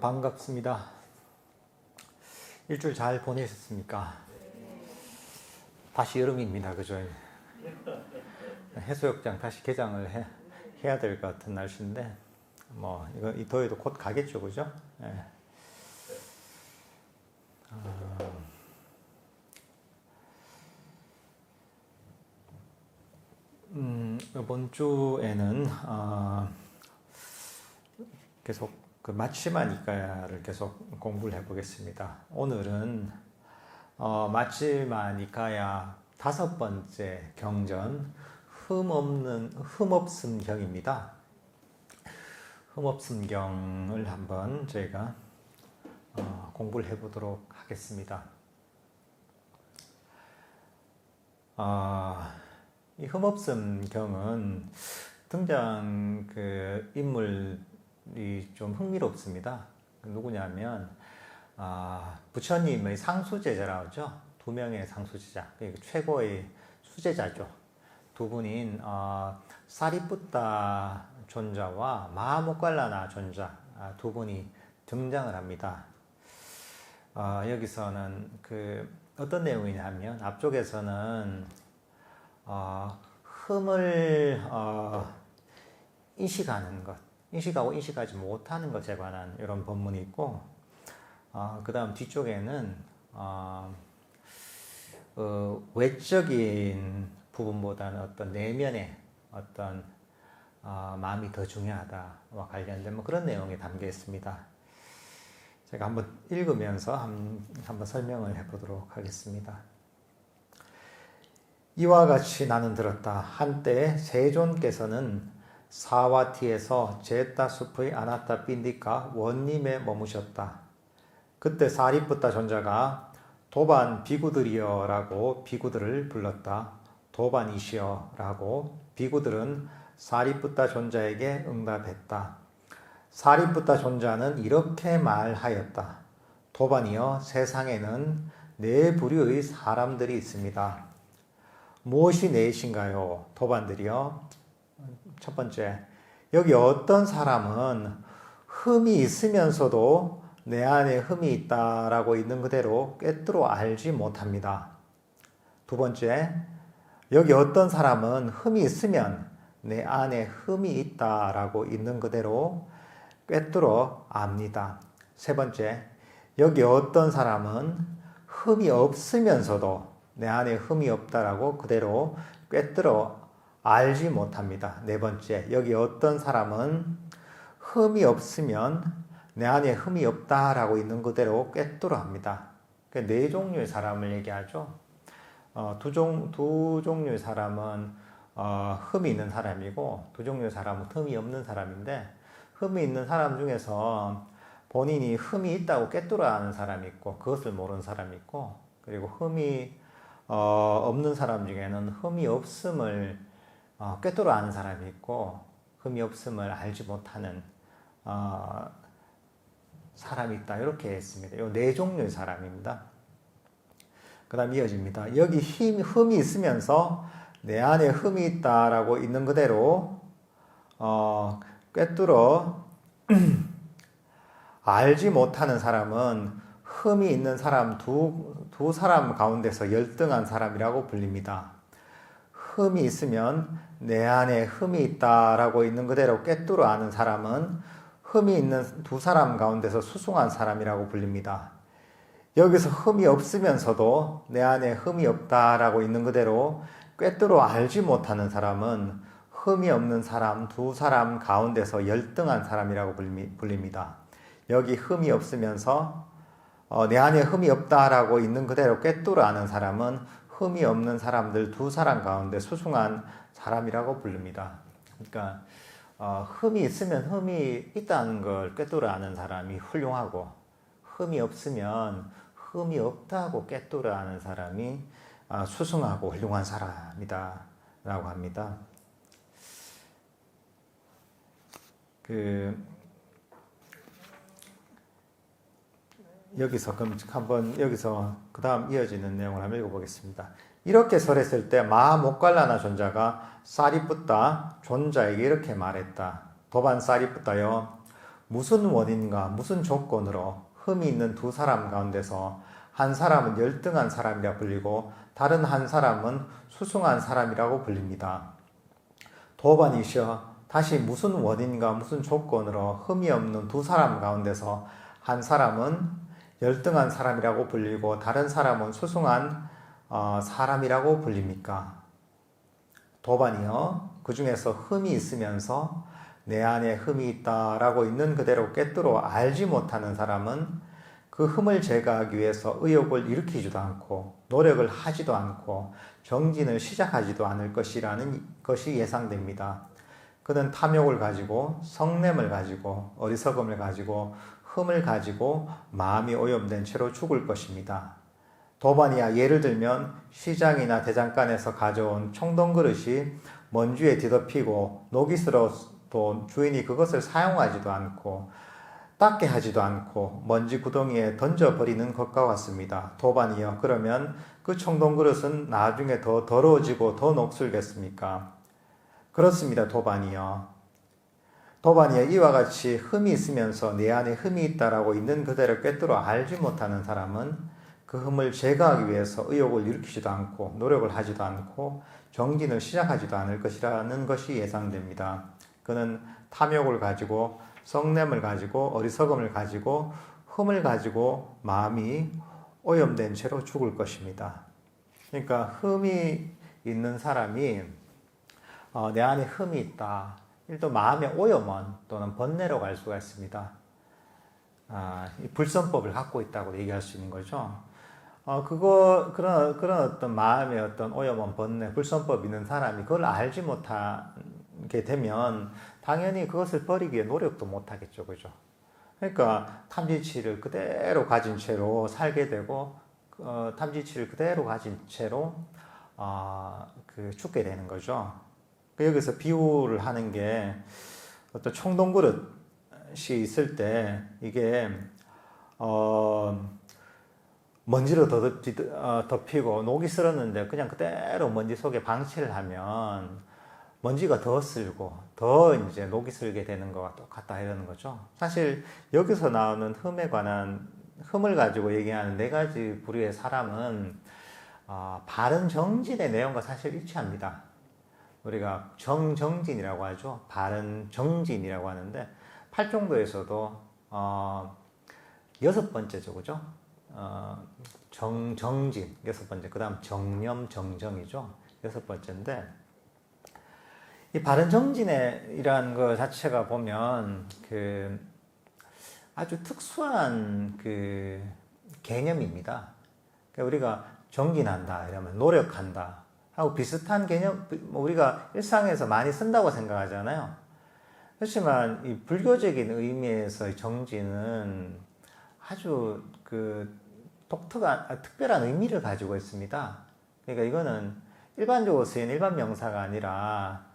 반갑습니다. 일주일 잘 보내셨습니까? 다시 여름입니다. 그죠? 해수욕장 다시 개장을 해야 될 것 같은 날씨인데, 이 더위도 곧 가겠죠. 그죠? 네. 이번 주에는 계속 그 마치마 니까야를 계속 공부를 해보겠습니다. 오늘은 마치마 니까야 5번째 경전 흠없음경입니다. 흠없음경을 한번 저희가 공부를 해보도록 하겠습니다. 이 흠없음경은 등장 그 인물이 좀 흥미롭습니다. 누구냐면 부처님의 상수제자라고 하죠. 2명의 상수제자, 최고의 수제자죠. 두 분인 사리푸타 존자와 마하모칼라나 존자 두 분이 등장을 합니다. 여기서는 어떤 내용이냐면 앞쪽에서는 흠을 인식하는 것, 인식하고 인식하지 못하는 것에 관한 이런 본문이 있고, 그 다음 뒤쪽에는 외적인 부분보다는 어떤 내면의 어떤 마음이 더 중요하다와 관련된 그런 내용이 담겨 있습니다. 제가 한번 읽으면서 한번 설명을 해보도록 하겠습니다. 이와 같이 나는 들었다. 한때 세존께서는 사와티에서 제타 숲의 아나타 핀디카 원림에 머무셨다. 그때 사리푸타 존자가 도반 비구들이여 라고 비구들을 불렀다. 도반이시여 라고 비구들은 사리푸타 존자에게 응답했다. 사리푸타 존자는 이렇게 말하였다. 도반이여, 세상에는 4부류의 사람들이 있습니다. 무엇이 넷인가요? 도반들이요. 첫 번째, 여기 어떤 사람은 흠이 있으면서도 내 안에 흠이 있다라고 있는 그대로 꿰뚫어 알지 못합니다. 두 번째, 여기 어떤 사람은 흠이 있으면 내 안에 흠이 있다라고 있는 그대로 꿰뚫어 압니다. 세 번째, 여기 어떤 사람은 흠이 없으면서도 내 안에 흠이 없다라고 그대로 꿰뚫어 알지 못합니다. 네 번째, 여기 어떤 사람은 흠이 없으면 내 안에 흠이 없다라고 있는 그대로 꿰뚫어 합니다. 네 종류의 사람을 얘기하죠. 두 종류의 사람은 흠이 있는 사람이고, 두 종류의 사람은 흠이 없는 사람인데, 흠이 있는 사람 중에서 본인이 흠이 있다고 꿰뚫어 아는 사람이 있고, 그것을 모르는 사람이 있고, 그리고 흠이 없는 사람 중에는 흠이 없음을 꿰뚫어 아는 사람이 있고, 흠이 없음을 알지 못하는 사람이 있다. 이렇게 했습니다. 이 네 종류의 사람입니다. 그 다음 이어집니다. 여기 흠이 있으면서 내 안에 흠이 있다라고 있는 그대로 꿰뚫어 알지 못하는 사람은 흠이 있는 사람 두 사람 가운데서 열등한 사람이라고 불립니다. 흠이 있으면 내 안에 흠이 있다라고 있는 그대로 꿰뚫어 아는 사람은 흠이 있는 두 사람 가운데서 수승한 사람이라고 불립니다. 여기서 흠이 없으면서도 내 안에 흠이 없다라고 있는 그대로 꿰뚫어 알지 못하는 사람은 흠이 없는 사람 두 사람 가운데서 열등한 사람이라고 불립니다. 여기 흠이 없으면서 내 안에 흠이 없다라고 있는 그대로 꿰뚫어 아는 사람은 흠이 없는 사람들 두 사람 가운데 수승한 사람이라고 부릅니다. 그러니까 흠이 있으면 흠이 있다는 걸 꿰뚫어 아는 사람이 훌륭하고, 흠이 없으면 흠이 없다고 꿰뚫어 아는 사람이 수승하고 훌륭한 사람이다 라고 합니다. 여기서 그 다음 이어지는 내용을 한번 읽어보겠습니다. 이렇게 설했을 때 마하모칼라나 존자가 사리푸타 존자에게 이렇게 말했다. 도반 사리푸타여, 무슨 원인과 무슨 조건으로 흠이 있는 두 사람 가운데서 한 사람은 열등한 사람이라 불리고 다른 한 사람은 수승한 사람이라고 불립니다. 도반이시여, 다시 무슨 원인과 무슨 조건으로 흠이 없는 두 사람 가운데서 한 사람은 열등한 사람이라고 불리고 다른 사람은 수승한 사람이라고 불립니까? 도반이여, 그 중에서 흠이 있으면서 내 안에 흠이 있다라고 있는 그대로 꿰뚫어 알지 못하는 사람은 그 흠을 제거하기 위해서 의욕을 일으키지도 않고 노력을 하지도 않고 정진을 시작하지도 않을 것이라는 것이 예상됩니다. 그는 탐욕을 가지고 성냄을 가지고 어리석음을 가지고 흠을 가지고 마음이 오염된 채로 죽을 것입니다. 도반이야, 예를 들면 시장이나 대장간에서 가져온 청동 그릇이 먼지에 뒤덮이고 녹이 슬어도 주인이 그것을 사용하지도 않고 닦게 하지도 않고 먼지 구덩이에 던져버리는 것과 같습니다. 도반이여, 그러면 그 청동 그릇은 나중에 더 더러워지고 더 녹슬겠습니까? 그렇습니다. 도반이여. 도반이여, 이와 같이 흠이 있으면서 내 안에 흠이 있다라고 있는 그대로 꿰뚫어 알지 못하는 사람은 그 흠을 제거하기 위해서 의욕을 일으키지도 않고 노력을 하지도 않고 정진을 시작하지도 않을 것이라는 것이 예상됩니다. 그는 탐욕을 가지고 성냄을 가지고 어리석음을 가지고 흠을 가지고 마음이 오염된 채로 죽을 것입니다. 그러니까 흠이 있는 사람이 내 안에 흠이 있다. 일단 마음의 오염원 또는 번뇌로 갈 수가 있습니다. 불선법을 갖고 있다고 얘기할 수 있는 거죠. 그런 어떤 마음의 어떤 오염원, 번뇌, 불선법 있는 사람이 그걸 알지 못하게 되면 당연히 그것을 버리기 위해 노력도 못 하겠죠. 그죠? 그러니까 탐지치를 그대로 가진 채로 살게 되고, 탐지치를 그대로 가진 채로, 죽게 되는 거죠. 여기서 비유를 하는 게 어떤 청동 그릇이 있을 때 이게, 먼지로 덮이고 녹이 슬었는데 그냥 그대로 먼지 속에 방치를 하면 먼지가 더 쓸고 더 이제 녹이 슬게 되는 것과 똑같다 이러는 거죠. 사실 여기서 나오는 흠에 관한 흠을 가지고 얘기하는 네 가지 부류의 사람은 바른 정진의 내용과 사실 일치합니다. 우리가 정진이라고 하죠. 바른 정진이라고 하는데 팔종도에서도 여섯 번째죠, 그죠? 정진 여섯 번째, 그 다음 정념 정정이죠. 여섯 번째인데 이 바른 정진이라는 것 자체가 보면 아주 특수한 개념입니다. 그러니까 우리가 정진한다 이러면 노력한다 하고 비슷한 개념, 우리가 일상에서 많이 쓴다고 생각하잖아요. 그렇지만 이 불교적인 의미에서의 정진은 아주 특별한 의미를 가지고 있습니다. 그러니까 이거는 일반적으로 쓰인 일반 명사가 아니라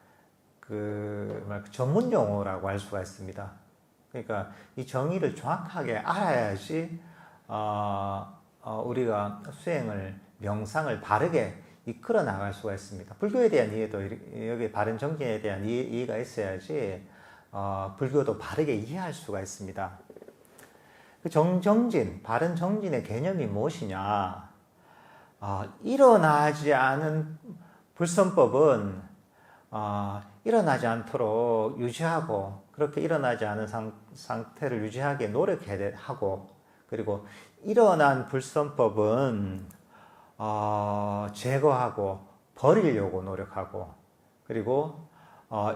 전문 용어라고 할 수가 있습니다. 그러니까 이 정의를 정확하게 알아야지 우리가 수행을, 명상을 바르게 이끌어 나갈 수가 있습니다. 불교에 대한 이해도, 여기 바른 정진에 대한 이해가 있어야지 불교도 바르게 이해할 수가 있습니다. 정진, 바른 정진의 개념이 무엇이냐? 일어나지 않은 불선법은 일어나지 않도록 유지하고, 그렇게 일어나지 않은 상태를 유지하게 노력해야 하고, 그리고 일어난 불선법은 제거하고 버리려고 노력하고, 그리고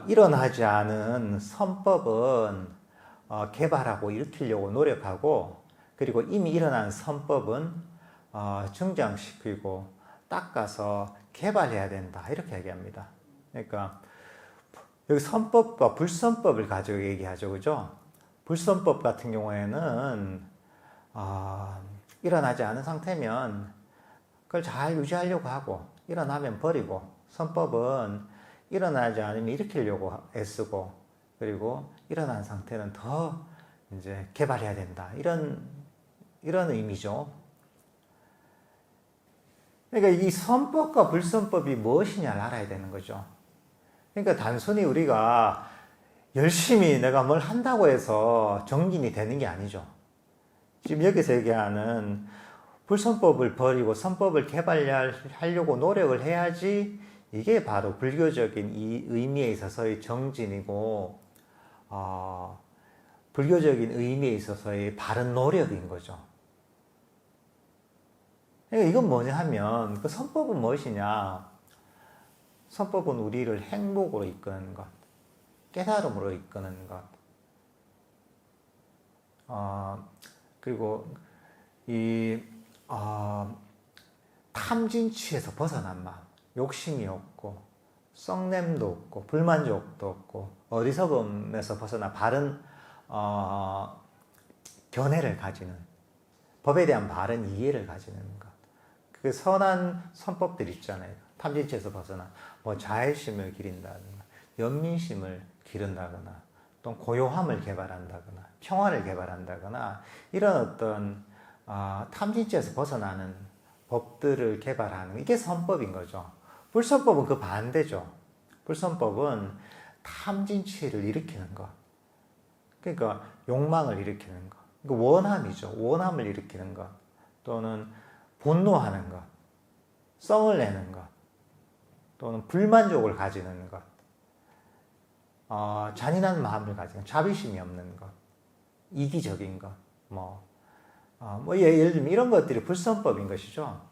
일어나지 않은 선법은 개발하고 일으키려고 노력하고, 그리고 이미 일어난 선법은 증장시키고 닦아서 개발해야 된다 이렇게 얘기합니다. 그러니까 여기 선법과 불선법을 가지고 얘기하죠, 그죠? 불선법 같은 경우에는 일어나지 않은 상태면 그걸 잘 유지하려고 하고 일어나면 버리고, 선법은 일어나지 않으면 일으키려고 애쓰고, 그리고 일어난 상태는 더 이제 개발해야 된다 이런 의미죠. 그러니까 이 선법과 불선법이 무엇이냐를 알아야 되는 거죠. 그러니까 단순히 우리가 열심히 내가 뭘 한다고 해서 정진이 되는 게 아니죠. 지금 여기서 얘기하는 불선법을 버리고 선법을 개발하려고 노력을 해야지 이게 바로 불교적인 이 의미에 있어서의 정진이고, 불교적인 의미에 있어서의 바른 노력인 거죠. 그러니까 이건 뭐냐 하면, 그 선법은 무엇이냐? 선법은 우리를 행복으로 이끄는 것, 깨달음으로 이끄는 것, 그리고 이 탐진취에서 벗어난 마음, 욕심이 없고 썩냄도 없고 불만족도 없고 어리석음에서 벗어나 바른 견해를 가지는, 법에 대한 바른 이해를 가지는 것. 그 선한 선법들 있잖아요. 탐진취에서 벗어나 뭐 자애심을 기른다거나 연민심을 기른다거나 또 고요함을 개발한다거나 평화를 개발한다거나 이런 어떤 탐진취에서 벗어나는 법들을 개발하는, 이게 선법인 거죠. 불선법은 그 반대죠. 불선법은 탐진취를 일으키는 것, 그러니까 욕망을 일으키는 것, 그러니까 원함이죠. 원함을 일으키는 것, 또는 분노하는 것, 썽을 내는 것, 또는 불만족을 가지는 것, 잔인한 마음을 가지는, 자비심이 없는 것, 이기적인 것, 예를 들면 이런 것들이 불선법인 것이죠.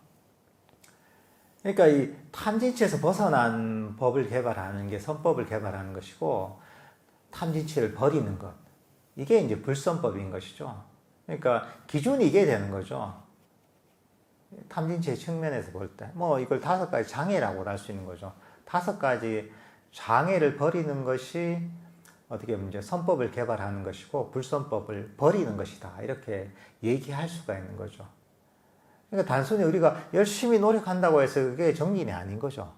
그러니까 이 탐진취에서 벗어난 법을 개발하는 게 선법을 개발하는 것이고, 탐진취를 버리는 것, 이게 이제 불선법인 것이죠. 그러니까 기준이 이게 되는 거죠. 탐진취의 측면에서 볼 때, 이걸 5가지 장애라고 할 수 있는 거죠. 5가지 장애를 버리는 것이 어떻게 보면 이제 선법을 개발하는 것이고, 불선법을 버리는 것이다, 이렇게 얘기할 수가 있는 거죠. 그러니까 단순히 우리가 열심히 노력한다고 해서 그게 정진이 아닌 거죠.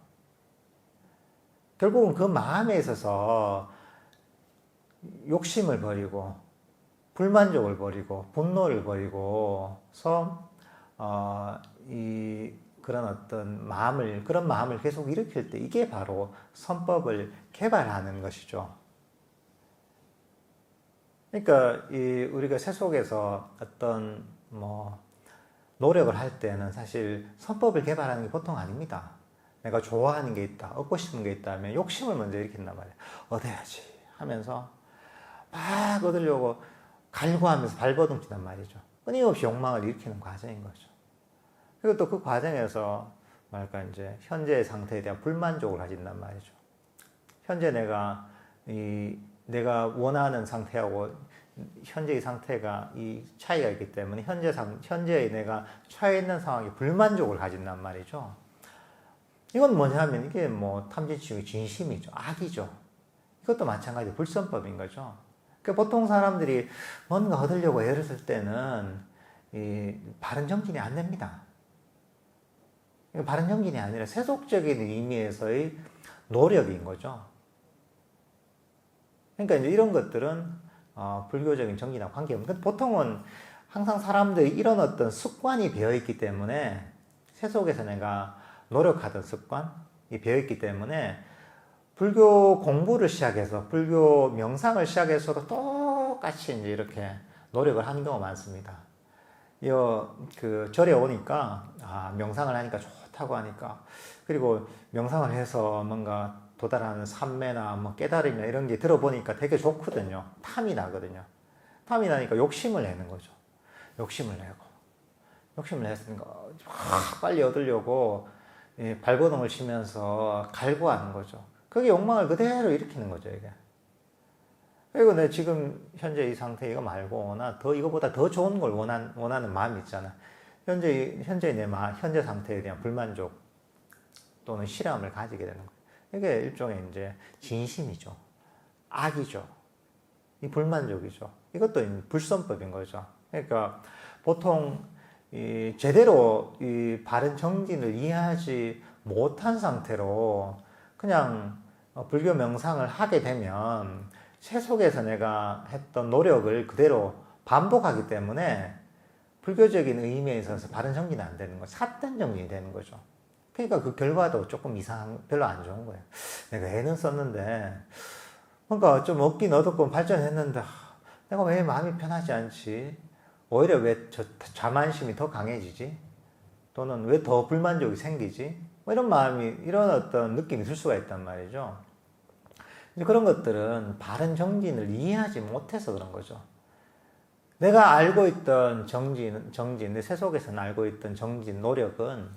결국은 그 마음에 있어서 욕심을 버리고 불만족을 버리고 분노를 버리고서 그런 어떤 마음을, 그런 마음을 계속 일으킬 때 이게 바로 선법을 개발하는 것이죠. 그러니까 우리가 세속에서 어떤 노력을 할 때는 사실 선법을 개발하는 게 보통 아닙니다. 내가 좋아하는 게 있다, 얻고 싶은 게 있다 하면 욕심을 먼저 일으킨단 말이에요. 얻어야지 하면서 막 얻으려고 갈구하면서 발버둥 치단 말이죠. 끊임없이 욕망을 일으키는 과정인 거죠. 그리고 또 그 과정에서 이제 현재의 상태에 대한 불만족을 가진단 말이죠. 현재 내가 원하는 상태하고 현재의 상태가 이 차이가 있기 때문에 현재의 내가 처해 있는 상황에 불만족을 가진단 말이죠. 이건 뭐냐 하면 이게 탐진취의 진심이죠. 악이죠. 이것도 마찬가지 불선법인 거죠. 그러니까 보통 사람들이 뭔가 얻으려고 애를 쓸 때는 바른 정진이 안 됩니다. 바른 정진이 아니라 세속적인 의미에서의 노력인 거죠. 그러니까 이제 이런 것들은 불교적인 정진하고 관계없는, 보통은 항상 사람들이 이런 어떤 습관이 배어있기 때문에, 세속에서 내가 노력하던 습관이 배어있기 때문에 불교 공부를 시작해서 불교 명상을 시작해서도 똑같이 이제 이렇게 노력을 하는 경우가 많습니다. 그 절에 오니까 명상을 하니까 좋다고 하니까, 그리고 명상을 해서 뭔가 도달하는 삼매나 깨달음이나 이런 게 들어보니까 되게 좋거든요. 탐이 나거든요. 탐이 나니까 욕심을 내는 거죠. 욕심을 냈으니까 빨리 얻으려고 발버둥을 치면서 갈구하는 거죠. 그게 욕망을 그대로 일으키는 거죠, 이게. 그리고 내 지금 현재 이 상태 이거 말고 나 이거보다 더 좋은 걸 원하는 마음이 있잖아. 현재 내 현재 상태에 대한 불만족 또는 실함을 가지게 되는 거예요. 이게 일종의 이제 진심이죠. 악이죠. 이 불만족이죠. 이것도 불선법인 거죠. 그러니까 보통 제대로 바른 정진을 이해하지 못한 상태로 그냥 불교 명상을 하게 되면 세속에서 내가 했던 노력을 그대로 반복하기 때문에 불교적인 의미에 있어서 바른 정진이 안 되는 거죠. 삿된 정진이 되는 거죠. 그러니까 그 결과도 조금 별로 안 좋은 거예요. 내가 애는 썼는데 그러니까 좀 얻긴 얻었고 발전했는데 내가 왜 마음이 편하지 않지? 오히려 왜 자만심이 더 강해지지? 또는 왜 더 불만족이 생기지? 뭐 이런 마음이, 이런 어떤 느낌이 들 수가 있단 말이죠. 그런 것들은 바른 정진을 이해하지 못해서 그런 거죠. 내가 알고 있던 정진, 내 세속에서는 알고 있던 정진, 노력은,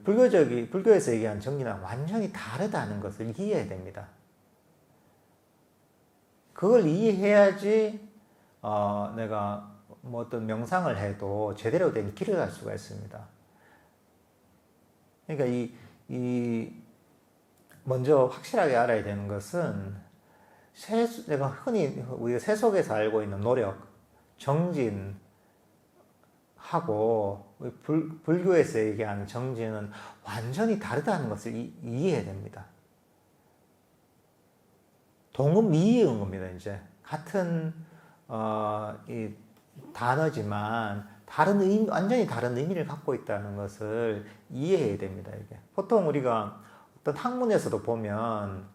불교에서 얘기한 정진과 완전히 다르다는 것을 이해해야 됩니다. 그걸 이해해야지, 내가 뭐 어떤 명상을 해도 제대로 된 길을 갈 수가 있습니다. 그러니까 먼저 확실하게 알아야 되는 것은, 내가 흔히 우리가 세속에서 알고 있는 노력, 정진하고, 불교에서 얘기하는 정진은 완전히 다르다는 것을 이해해야 됩니다. 동음이의인 겁니다, 이제. 같은, 이 단어지만, 완전히 다른 의미를 갖고 있다는 것을 이해해야 됩니다, 이게. 보통 우리가 어떤 학문에서도 보면,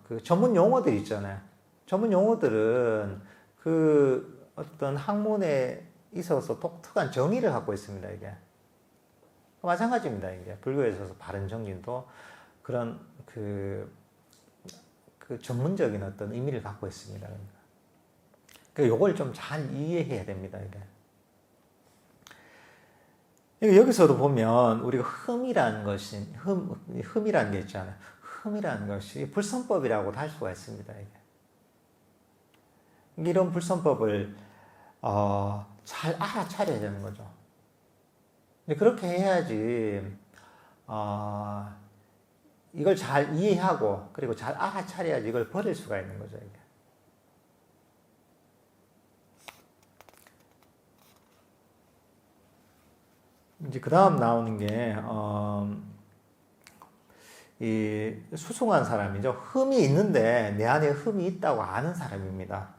그 전문 용어들 있잖아요. 전문 용어들은 그 어떤 학문에 있어서 독특한 정의를 갖고 있습니다, 이게. 마찬가지입니다, 이게. 불교에 있어서 바른 정진도 그런 그 전문적인 어떤 의미를 갖고 있습니다. 그러니까 요걸 좀 잘 이해해야 됩니다, 이게. 여기서도 보면 우리가 흠이라는 게 있잖아요. 흠이라는 것이 불선법이라고도 할 수가 있습니다, 이게. 이런 불선법을 잘 알아차려야 되는 거죠. 그렇게 해야지 이걸 잘 이해하고 그리고 잘 알아차려야지 이걸 버릴 수가 있는 거죠, 이게. 이제 그 다음 나오는 게 이 수승한 사람이죠. 흠이 있는데 내 안에 흠이 있다고 아는 사람입니다.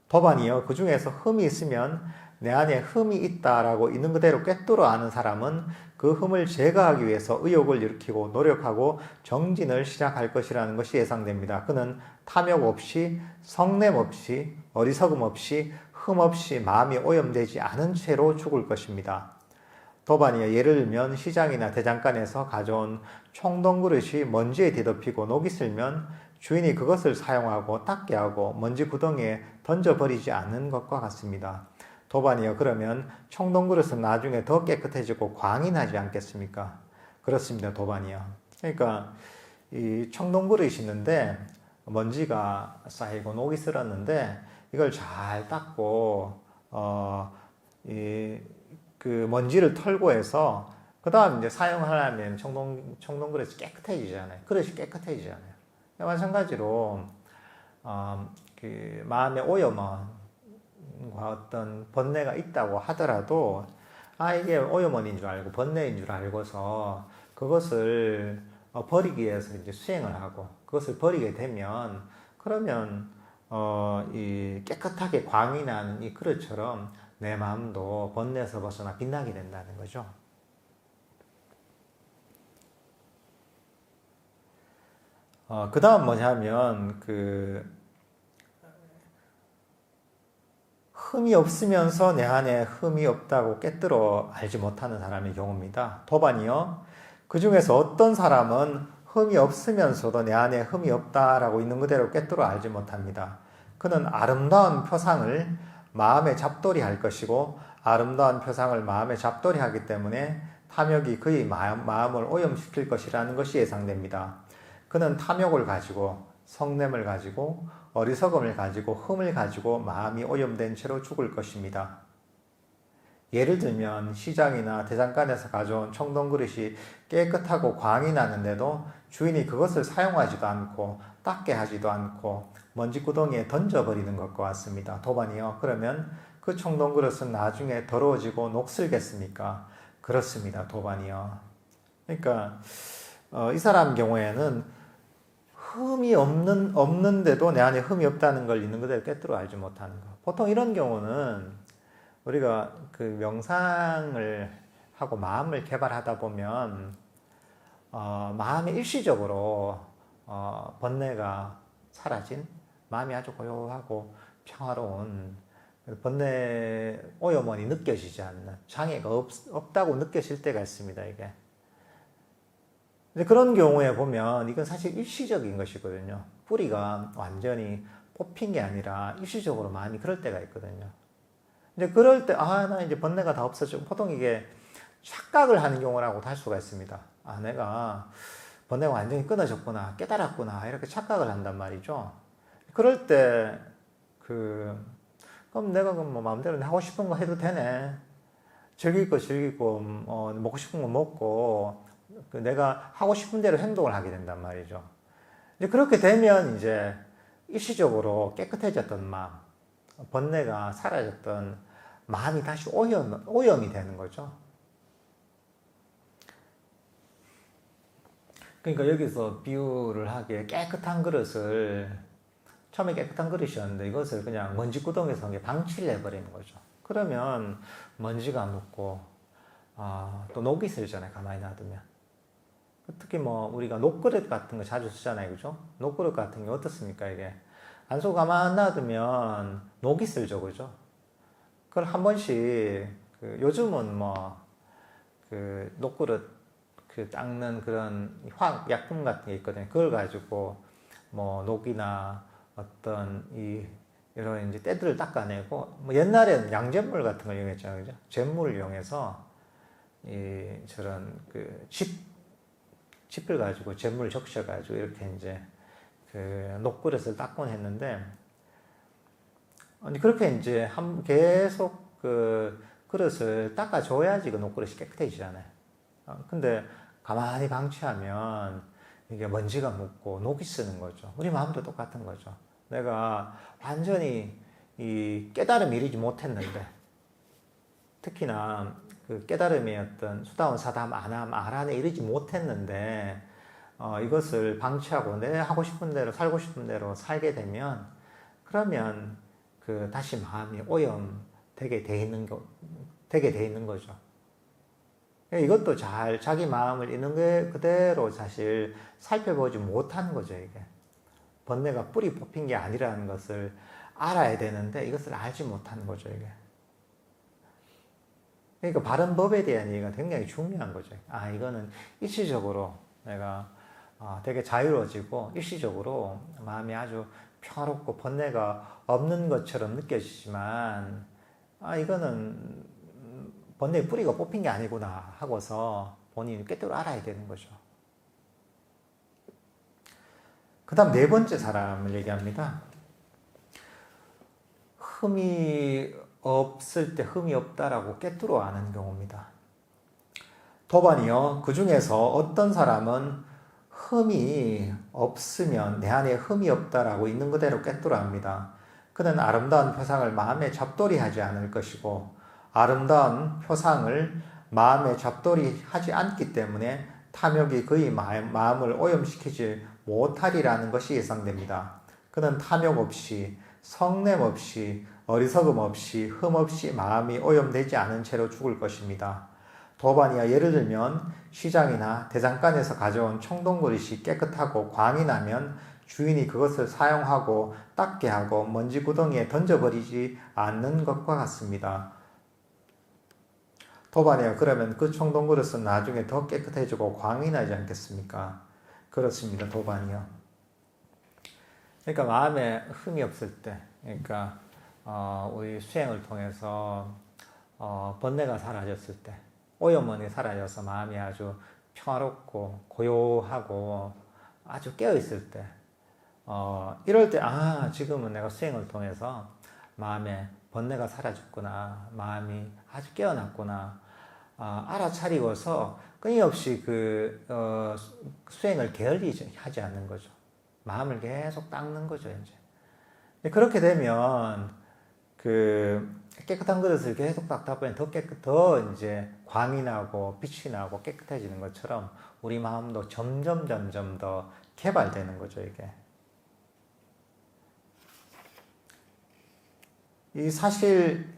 도반이요. 그 중에서 흠이 있으면 내 안에 흠이 있다라고 있는 그대로 꿰뚫어 아는 사람은 그 흠을 제거하기 위해서 의욕을 일으키고 노력하고 정진을 시작할 것이라는 것이 예상됩니다. 그는 탐욕 없이, 성냄 없이, 어리석음 없이, 흠 없이 마음이 오염되지 않은 채로 죽을 것입니다. 도반이요. 예를 들면 시장이나 대장간에서 가져온 청동 그릇이 먼지에 뒤덮이고 녹이 슬면 주인이 그것을 사용하고 닦게 하고 먼지 구덩이에 던져버리지 않는 것과 같습니다. 도반이요. 그러면 청동 그릇은 나중에 더 깨끗해지고 광이 나지 않겠습니까? 그렇습니다. 도반이요. 그러니까 이 청동 그릇이 있는데 먼지가 쌓이고 녹이 슬었는데 이걸 잘 닦고 그 먼지를 털고 해서 그 다음 이제 사용하려면 청동 그릇이 깨끗해지잖아요. 그릇이 깨끗해지잖아요. 마찬가지로 그 마음의 오염과 어떤 번뇌가 있다고 하더라도 이게 오염원인 줄 알고 번뇌인 줄 알고서 그것을 버리기 위해서 이제 수행을 하고 그것을 버리게 되면 그러면 이 깨끗하게 광이 나는 이 그릇처럼 내 마음도 번뇌에서 벗어나 빛나게 된다는 거죠. 그 다음 뭐냐면, 흠이 없으면서 내 안에 흠이 없다고 깨뜨려 알지 못하는 사람의 경우입니다. 도반이요. 그 중에서 어떤 사람은 흠이 없으면서도 내 안에 흠이 없다라고 있는 그대로 깨뜨려 알지 못합니다. 그는 아름다운 표상을 마음에 잡돌이 할 것이고 아름다운 표상을 마음에 잡돌이 하기 때문에 탐욕이 그의 마음을 오염시킬 것이라는 것이 예상됩니다. 그는 탐욕을 가지고 성냄을 가지고 어리석음을 가지고 흠을 가지고 마음이 오염된 채로 죽을 것입니다. 예를 들면 시장이나 대장간에서 가져온 청동 그릇이 깨끗하고 광이 나는데도 주인이 그것을 사용하지도 않고 닦게 하지도 않고 먼지 구덩이에 던져버리는 것과 같습니다. 도반이요. 그러면 그 청동 그릇은 나중에 더러워지고 녹슬겠습니까? 그렇습니다. 도반이요. 그러니까 이 사람 경우에는 흠이 없는데도 내 안에 흠이 없다는 걸 있는 그대로 깨뜨려 알지 못하는 것. 보통 이런 경우는 우리가 그 명상을 하고 마음을 개발하다 보면 마음에 일시적으로 번뇌가 사라진 마음이 아주 고요하고 평화로운 번뇌 오염원이 느껴지지 않는 장애가 없다고 느껴질 때가 있습니다. 이게 그런 경우에 보면 이건 사실 일시적인 것이거든요. 뿌리가 완전히 뽑힌 게 아니라 일시적으로 마음이 그럴 때가 있거든요. 이제 그럴 때, 나 이제 번뇌가 다 없어지고, 보통 이게 착각을 하는 경우라고도 할 수가 있습니다. 내가 번뇌가 완전히 끊어졌구나, 깨달았구나, 이렇게 착각을 한단 말이죠. 그럴 때, 그럼 내가 뭐 마음대로 하고 싶은 거 해도 되네. 즐길 거 즐기고, 먹고 싶은 거 먹고, 내가 하고 싶은 대로 행동을 하게 된단 말이죠. 이제 그렇게 되면 이제 일시적으로 깨끗해졌던 마음, 번뇌가 사라졌던 마음이 다시 오염이 되는 거죠. 그러니까 여기서 비유를 하기에 깨끗한 그릇을, 처음에 깨끗한 그릇이었는데 이것을 그냥 먼지구덩이에서 방치를 해버리는 거죠. 그러면 먼지가 묻고, 또 녹이 슬잖아요. 가만히 놔두면. 특히 뭐 우리가 녹그릇 같은 거 자주 쓰잖아요. 그죠? 녹그릇 같은 게 어떻습니까? 이게 안 쓰고 가만 놔두면 녹이 슬죠. 그죠? 그걸 한 번씩 요즘은 뭐 녹그릇 닦는 그런 화학 약품 같은 게 있거든요. 그걸 가지고 뭐 녹이나 어떤 이런 이제 때들을 닦아내고, 뭐 옛날에는 양잿물 같은 걸 이용했잖아요. 그죠? 잿물을 이용해서 저런 짚을 가지고 잿물 적셔가지고 이렇게 이제 녹그릇을 닦곤 했는데, 그렇게 이제 계속 그릇을 닦아줘야지 그 녹그릇이 깨끗해지잖아요. 근데 가만히 방치하면 이게 먼지가 묻고 녹이 쓰는 거죠. 우리 마음도 똑같은 거죠. 내가 완전히 이 깨달음이 이르지 못했는데, 특히나 깨달음의 어떤 수다원 사담 안함 아란에 이르지 못했는데, 이것을 방치하고 내 하고 싶은 대로 살고 싶은 대로 살게 되면, 그러면 다시 마음이 오염되게 되게 돼 있는 거죠. 이것도 잘 자기 마음을 있는 게 그대로 사실 살펴보지 못하는 거죠. 이게 번뇌가 뿌리 뽑힌 게 아니라는 것을 알아야 되는데 이것을 알지 못하는 거죠. 이게 그러니까 바른 법에 대한 얘기가 굉장히 중요한 거죠. 이거는 일시적으로 내가 되게 자유로워지고 일시적으로 마음이 아주 평화롭고 번뇌가 없는 것처럼 느껴지지만, 이거는 번뇌의 뿌리가 뽑힌 게 아니구나 하고서 본인이 꿰뚫어 알아야 되는 거죠. 그 다음 네 번째 사람을 얘기합니다. 흠이 없을 때 흠이 없다라고 꿰뚫어 아는 경우입니다. 도반이요, 그 중에서 어떤 사람은 흠이 없으면 내 안에 흠이 없다라고 있는 그대로 꿰뚫어 합니다. 그는 아름다운 표상을 마음에 잡돌이하지 않을 것이고, 아름다운 표상을 마음에 잡돌이하지 않기 때문에 탐욕이 그의 마음을 오염시키지 못하리라는 것이 예상됩니다. 그는 탐욕 없이, 성냄 없이, 어리석음 없이, 흠 없이 마음이 오염되지 않은 채로 죽을 것입니다. 도반이야, 예를 들면 시장이나 대장간에서 가져온 청동그릇이 깨끗하고 광이 나면 주인이 그것을 사용하고 닦게 하고 먼지 구덩이에 던져버리지 않는 것과 같습니다. 도반이야, 그러면 그 청동그릇은 나중에 더 깨끗해지고 광이 나지 않겠습니까? 그렇습니다. 도반이요. 그러니까 마음에 흠이 없을 때, 그러니까 우리 수행을 통해서 번뇌가 사라졌을 때, 오염원이 사라져서 마음이 아주 평화롭고 고요하고 아주 깨어있을 때, 이럴 때 지금은 내가 수행을 통해서 마음에 번뇌가 사라졌구나, 마음이 아주 깨어났구나, 알아차리고서 끊임없이 수행을 게을리하지 않는 거죠. 마음을 계속 닦는 거죠. 이제 그렇게 되면 깨끗한 그릇을 계속 닦다 보면 더 이제 광이 나고 빛이 나고 깨끗해지는 것처럼 우리 마음도 점점 더 개발되는 거죠. 이게 사실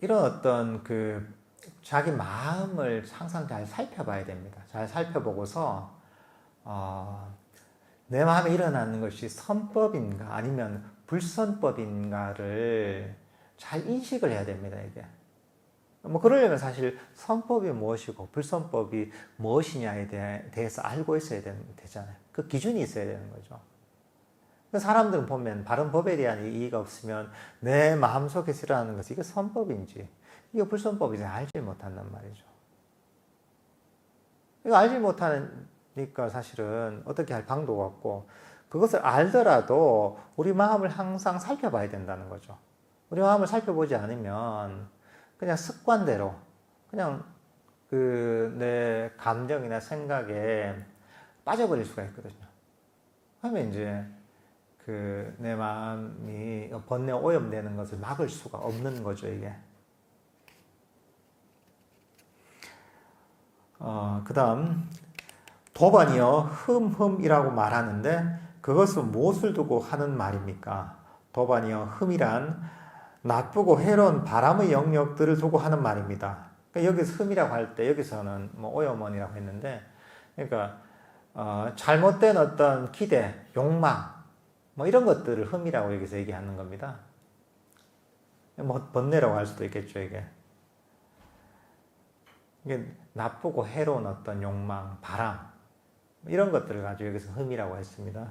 이런 어떤 자기 마음을 항상 잘 살펴봐야 됩니다. 잘 살펴보고서 내 마음에 일어나는 것이 선법인가 아니면 불선법인가를 잘 인식을 해야 됩니다. 이게 뭐 그러려면 사실 선법이 무엇이고 불선법이 무엇이냐에 대해서 알고 있어야 되잖아요. 그 기준이 있어야 되는 거죠. 사람들은 보면 바른 법에 대한 이의가 없으면 내 마음속에서 일어나는 것이 이게 선법인지 이게 불선법인지 알지 못한단 말이죠. 이거 알지 못하니까 사실은 어떻게 할 방도가 없고, 그것을 알더라도 우리 마음을 항상 살펴봐야 된다는 거죠. 우리 마음을 살펴보지 않으면 그냥 습관대로 그냥 내 감정이나 생각에 빠져버릴 수가 있거든요. 그러면 이제 내 마음이 번뇌 오염되는 것을 막을 수가 없는 거죠, 이게. 그 다음, 도반이여 흠흠이라고 말하는데 그것은 무엇을 두고 하는 말입니까? 도반이여 흠이란 나쁘고 해로운 바람의 영역들을 두고 하는 말입니다. 그러니까 여기서 흠이라고 할 때 여기서는 뭐 오염원이라고 했는데, 그러니까 잘못된 어떤 기대, 욕망 뭐 이런 것들을 흠이라고 여기서 얘기하는 겁니다. 뭐 번뇌라고 할 수도 있겠죠, 이게. 이게 나쁘고 해로운 어떤 욕망, 바람 이런 것들을 가지고 여기서 흠이라고 했습니다.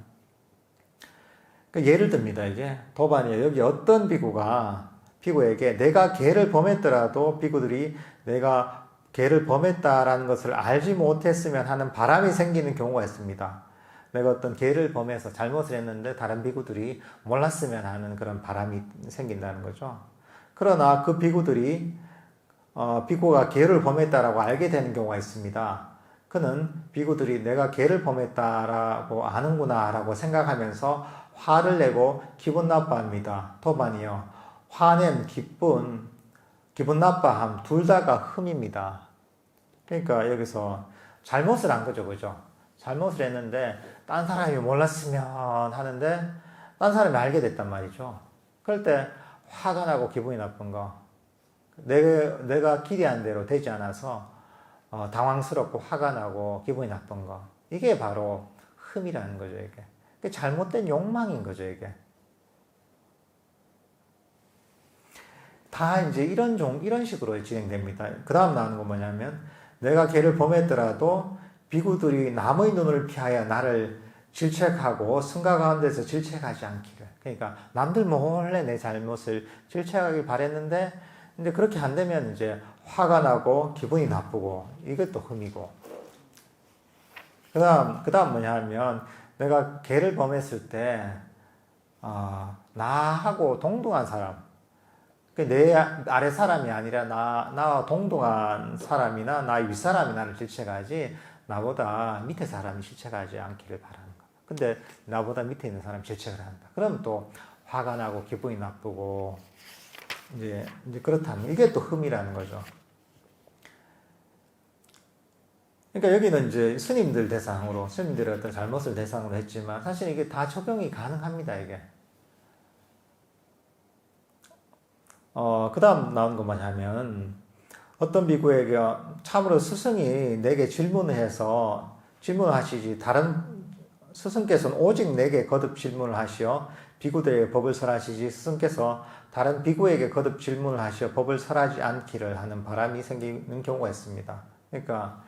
그러니까 예를 듭니다. 이게 도반이에요. 여기 어떤 비구에게 내가 개를 범했더라도 비구들이 내가 개를 범했다라는 것을 알지 못했으면 하는 바람이 생기는 경우가 있습니다. 내가 어떤 개를 범해서 잘못을 했는데 다른 비구들이 몰랐으면 하는 그런 바람이 생긴다는 거죠. 그러나 그 비구들이 비구가 개를 범했다라고 알게 되는 경우가 있습니다. 그는 비구들이 내가 개를 범했다라고 아는구나 라고 생각하면서 화를 내고 기분 나빠합니다. 도반이요. 화냄, 기분 나빠함 둘 다가 흠입니다. 그러니까 여기서 잘못을 한 거죠. 그죠? 잘못을 했는데 딴 사람이 몰랐으면 하는데 딴 사람이 알게 됐단 말이죠. 그럴 때 화가 나고 기분이 나쁜 거, 내가 기대한 대로 되지 않아서 당황스럽고 화가 나고 기분이 나쁜 거, 이게 바로 흠이라는 거죠. 이게 잘못된 욕망인 거죠. 이게 다 이제 이런 식으로 진행됩니다. 그 다음 나오는 건 뭐냐면, 내가 개를 범했더라도 비구들이 남의 눈을 피하여 나를 질책하고 승가 가운데서 질책하지 않기를. 그러니까 남들 몰래 내 잘못을 질책하길 바랬는데 이제 그렇게 안 되면 이제 화가 나고 기분이 나쁘고, 이것도 흠이고. 그다음 뭐냐 하면, 내가 개를 범했을 때 나하고 동등한 사람, 내 아래 사람이 아니라 나와 동등한 사람이나 나의 윗사람이 나를 질책하지 나보다 밑에 사람이 질책하지 않기를 바라는 거. 근데 나보다 밑에 있는 사람이 질책을 한다. 그럼 또 화가 나고 기분이 나쁘고 이제 그렇다면 이게 또 흠이라는 거죠. 그러니까 여기는 이제 스님들의 어떤 잘못을 대상으로 했지만 사실 이게 다 적용이 가능합니다. 이게. 그 다음 나온 거 뭐냐면, 어떤 비구에게 참으로 스승이 내게 질문을 해서 질문하시지 다른 스승께서는 오직 내게 거듭 질문을 하시어 비구들에게 법을 설하시지 스승께서 다른 비구에게 거듭 질문을 하시어 법을 설하지 않기를 하는 바람이 생기는 경우가 있습니다. 그러니까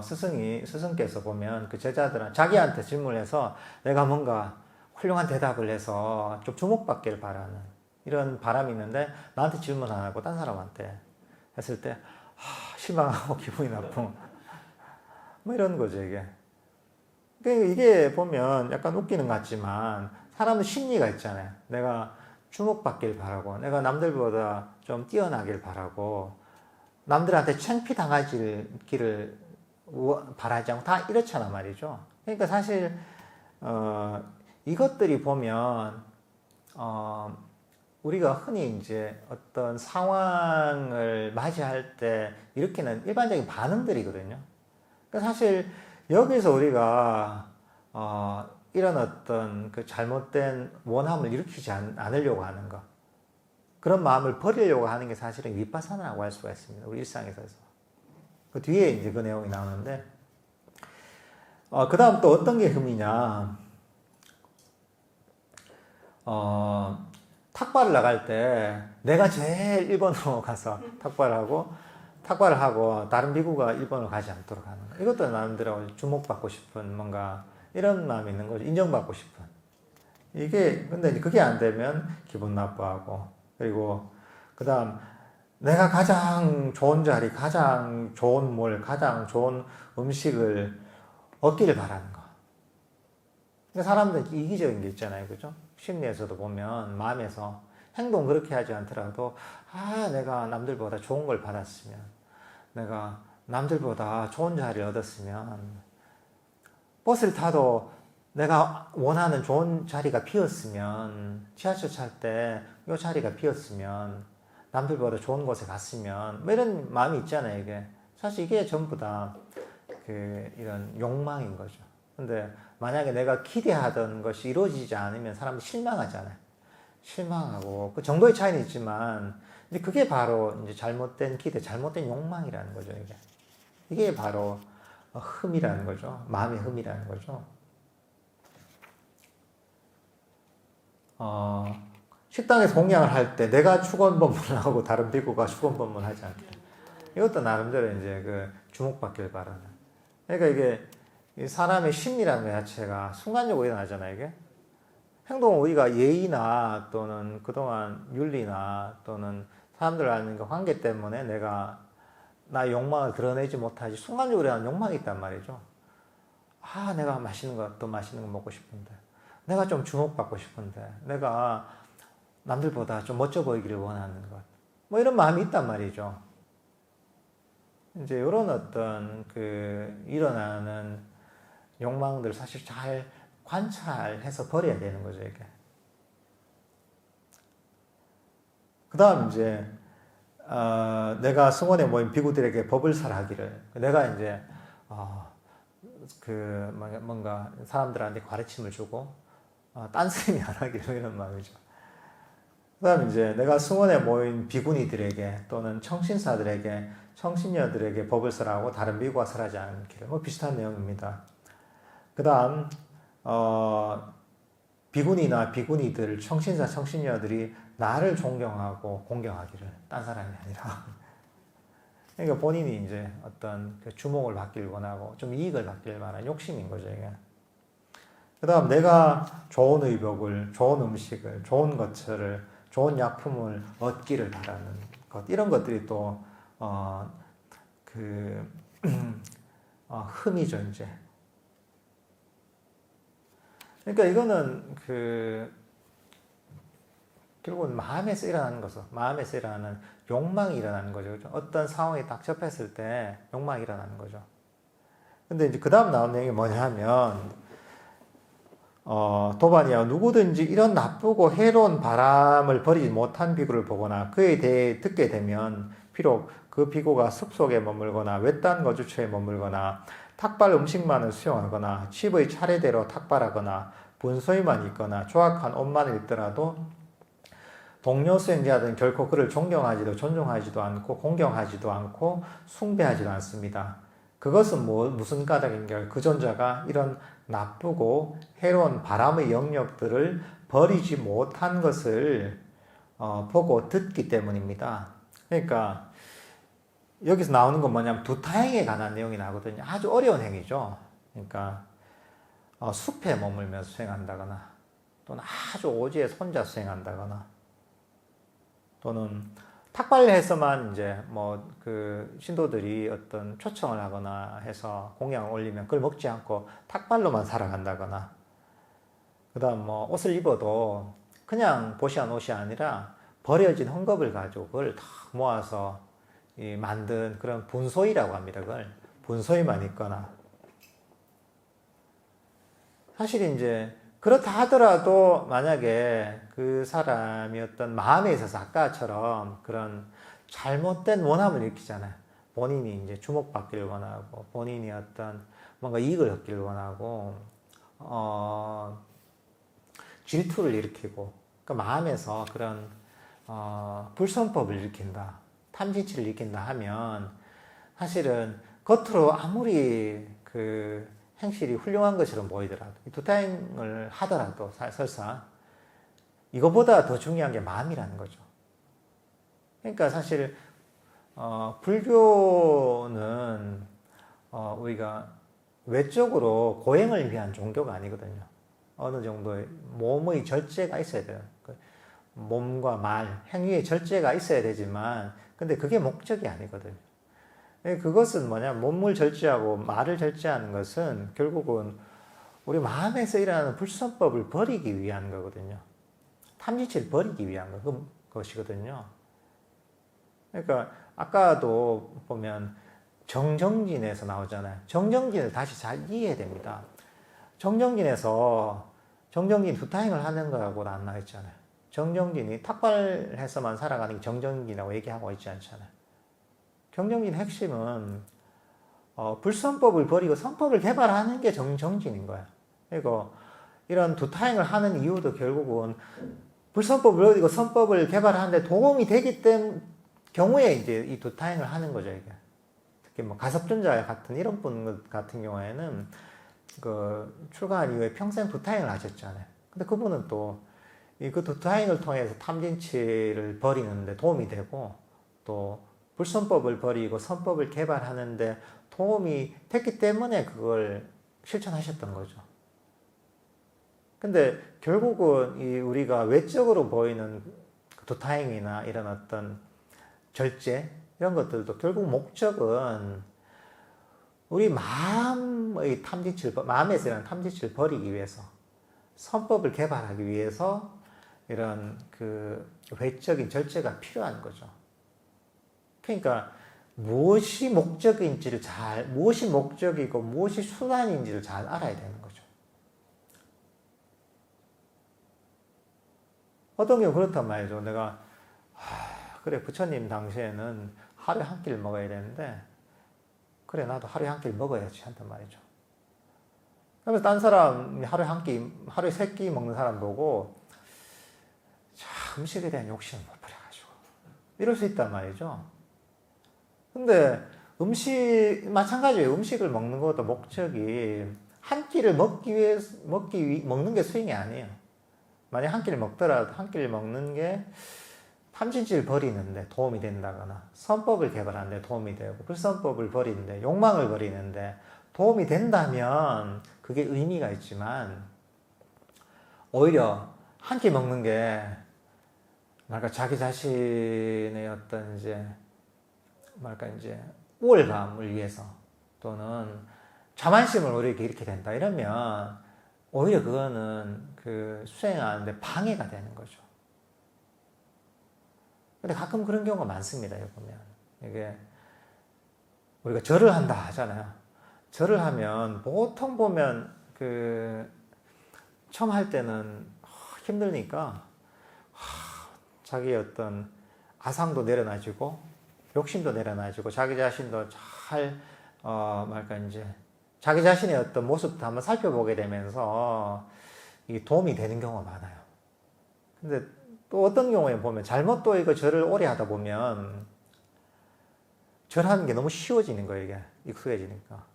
스승께서 보면 그 제자들은 자기한테 질문을 해서 내가 뭔가 훌륭한 대답을 해서 좀 주목받기를 바라는 이런 바람이 있는데, 나한테 질문 안 하고 딴 사람한테 했을 때 실망하고 기분이 나쁜 뭐 이런 거죠. 이게 보면 약간 웃기는 것 같지만 사람은 심리가 있잖아요. 내가 주목받길 바라고, 내가 남들보다 좀 뛰어나길 바라고, 남들한테 창피당하기를 바라지 않고 다 이렇잖아 말이죠. 그러니까 사실 이것들이 보면 우리가 흔히 이제 어떤 상황을 맞이할 때 일으키는 일반적인 반응들이거든요. 그러니까 사실 여기서 우리가 이런 어떤 그 잘못된 원함을 일으키지 않으려고 하는 것, 그런 마음을 버리려고 하는 게 사실은 위파사나라고 할 수가 있습니다. 우리 일상에서. 그 뒤에 이제 그 내용이 나오는데, 그 다음 또 어떤 게 흠이냐. 탁발을 나갈 때 내가 제일 1번으로 가서 탁발을 하고 다른 비구가 1번으로 가지 않도록 하는 거. 이것도 나름대로 주목받고 싶은 뭔가 이런 마음이 있는 거죠. 인정받고 싶은. 근데 그게 안 되면 기분 나빠하고, 그리고 그 다음 내가 가장 좋은 자리, 가장 좋은 물, 가장 좋은 음식을 얻기를 바라는 거. 그러니까 사람들은 이기적인 게 있잖아요. 그죠? 심리에서도 보면 마음에서 행동 그렇게 하지 않더라도 내가 남들보다 좋은 걸 받았으면, 내가 남들보다 좋은 자리를 얻었으면, 버스를 타도 내가 원하는 좋은 자리가 비었으면, 지하철 탈 때 이 자리가 비었으면, 남들보다 좋은 곳에 갔으면, 뭐 이런 마음이 있잖아요. 이게 사실 이게 전부 다 이런 욕망인 거죠. 근데 만약에 내가 기대하던 것이 이루어지지 않으면 사람들이 실망하잖아요. 실망하고 그 정도의 차이는 있지만, 이제 그게 바로 이제 잘못된 기대, 잘못된 욕망이라는 거죠. 이게 바로 흠이라는 거죠. 마음의 흠이라는 거죠. 식당에서 공양을 할 때 내가 축원법문을 하고 다른 비구가 축원법문을 하지 않게. 이것도 나름대로 이제 주목받길 바라는. 그러니까 이게 사람의 심리라는 것 자체가 순간적으로 일어나잖아요. 이게 행동 우리가 예의나 또는 그동안 윤리나 또는 사람들 아는 관계 때문에 나의 욕망을 드러내지 못하지 순간적으로 일어나는 욕망이 있단 말이죠. 내가 더 맛있는 거 먹고 싶은데, 내가 좀 주목받고 싶은데, 내가 남들보다 좀 멋져 보이기를 원하는 것, 뭐 이런 마음이 있단 말이죠. 이제 이런 어떤 일어나는 욕망들 사실 잘 관찰해서 버려야 되는 거죠, 이게. 그 다음 이제, 내가 승원에 모인 비구들에게 법을 설하기를, 내가 이제, 뭔가 사람들한테 가르침을 주고, 딴소리 안 하기를, 이런 마음이죠. 그 다음 이제 내가 승원에 모인 비구니들에게 또는 청신사들에게, 청신녀들에게 법을 설하고 다른 비구가 설하지 않기를, 뭐 비슷한 내용입니다. 그 다음, 비구니나 비구니들, 청신사, 청신녀들이 나를 존경하고 공경하기를, 딴 사람이 아니라. 그러니까 본인이 이제 어떤 주목을 받길 원하고 좀 이익을 받길 바라는 욕심인 거죠, 이게. 그 다음, 내가 좋은 의복을, 좋은 음식을, 좋은 것들을, 좋은 약품을 얻기를 바라는 것. 이런 것들이 또, 흠이죠, 이제. 그러니까 이거는 결국은 마음에서 일어나는 거죠. 마음에서 일어나는 욕망이 일어나는 거죠. 그렇죠? 어떤 상황이 딱 접했을 때 욕망이 일어나는 거죠. 근데 이제 그 다음 나온 내용이 뭐냐면, 도반이야, 누구든지 이런 나쁘고 해로운 바람을 버리지 못한 비구를 보거나 그에 대해 듣게 되면, 비록 그 비구가 숲속에 머물거나 외딴 거주처에 머물거나 탁발 음식만을 수용하거나 집의 차례대로 탁발하거나 분소이만 있거나 조악한 옷만 입더라도 동료 수행자들은 결코 그를 존중하지도 않고 공경하지도 않고 숭배하지도 않습니다. 그것은 무슨 까닭인가? 그 존자가 이런 나쁘고 해로운 바람의 영역들을 버리지 못한 것을 보고 듣기 때문입니다. 그러니까 여기서 나오는 건 뭐냐면 두타행에 관한 내용이 나오거든요. 아주 어려운 행위죠. 그러니까 숲에 머물면서 수행한다거나 또는 아주 오지에 혼자 수행한다거나 또는 탁발해서만 이제 신도들이 어떤 초청을 하거나 해서 공양을 올리면 그걸 먹지 않고 탁발로만 살아간다거나, 그 다음 옷을 입어도 그냥 보시한 옷이 아니라 버려진 헝겊을 가지고 그걸 다 모아서 만든 그런 분소이라고 합니다. 그걸 분소이만 있거나, 사실 이제 그렇다 하더라도 만약에 그 사람이 어떤 마음에 있어서 아까처럼 그런 잘못된 원함을 일으키잖아요. 본인이 이제 주목받기를 원하고 본인이 어떤 뭔가 이익을 얻기를 원하고 질투를 일으키고, 그 마음에서 그런 불선법을 일으킨다, 탐진치를 일으킨다 하면 사실은 겉으로 아무리 그 행실이 훌륭한 것처럼 보이더라도 두타행을 하더라도 설사 이거보다 더 중요한 게 마음이라는 거죠. 그러니까 사실 불교는 우리가 외적으로 고행을 위한 종교가 아니거든요. 어느 정도의 몸의 절제가 있어야 돼요. 몸과 말, 행위의 절제가 있어야 되지만 근데 그게 목적이 아니거든요. 그것은 뭐냐, 몸을 절제하고 말을 절제하는 것은 결국은 우리 마음에서 일어나는 불선법을 버리기 위한 거거든요. 탐진치를 버리기 위한 것이거든요. 그러니까 아까도 보면 정정진에서 나오잖아요. 정정진을 다시 잘 이해해야 됩니다. 정정진 두타행을 하는 거라고 안 나와있잖아요. 정정진이 탁발해서만 살아가는 게 정정진이라고 얘기하고 있지 않잖아요. 정정진 핵심은 불선법을 버리고 선법을 개발하는 게 정정진인 거야. 그리고 이런 두타행을 하는 이유도 결국은 불선법을 버리고 선법을 개발하는데 도움이 되기 때문에 경우에 이제 이 두타행을 하는 거죠, 이게. 특히 뭐 가섭존자 같은 이런 분 같은 경우에는 그 출가한 이후에 평생 두타행을 하셨잖아요. 근데 그분은 또 그 두타행을 통해서 탐진치를 버리는데 도움이 되고 또 불선법을 버리고 선법을 개발하는데 도움이 됐기 때문에 그걸 실천하셨던 거죠. 근데 결국은 우리가 외적으로 보이는 두타행이나 이런 어떤 절제 이런 것들도 결국 목적은 우리 마음에서 일어나는 탐진치를 버리기 위해서, 선법을 개발하기 위해서 이런 그 외적인 절제가 필요한 거죠. 그러니까 무엇이 목적이고 무엇이 수단인지를 잘 알아야 되는 거죠. 어떤 경우 그렇단 말이죠. 내가 그래, 부처님 당시에는 하루에 한 끼를 먹어야 되는데 그래, 나도 하루에 한 끼를 먹어야지 한단 말이죠. 그러면서 딴 사람 하루에 3끼 먹는 사람 보고 음식에 대한 욕심을 못 버려가지고 이럴 수 있단 말이죠. 근데 마찬가지예요. 음식을 먹는 것도 목적이 한 끼를 먹는 게 수행이 아니에요. 만약 한 끼를 먹더라도 한 끼를 먹는 게 탐진치를 버리는데 도움이 된다거나 선법을 개발하는데 도움이 되고 불선법을 버리는데 욕망을 버리는데 도움이 된다면 그게 의미가 있지만 오히려 한 끼 먹는 게 자기 자신의 어떤 이제 우월감을 위해서 또는 자만심을 우리에게 이렇게 된다 이러면 오히려 그거는 그 수행하는데 방해가 되는 거죠. 근데 가끔 그런 경우가 많습니다. 여기 보면 이게 우리가 절을 한다 하잖아요. 절을 하면 보통 보면 처음 할 때는 힘드니까 자기의 어떤 아상도 내려놔지고 욕심도 내려놔지고 자기 자신도 잘 자기 자신의 어떤 모습도 한번 살펴보게 되면서 이게 도움이 되는 경우가 많아요. 근데 또 어떤 경우에 보면 잘못 또 이거 절을 오래 하다 보면 절하는 게 너무 쉬워지는 거예요. 이게 익숙해지니까.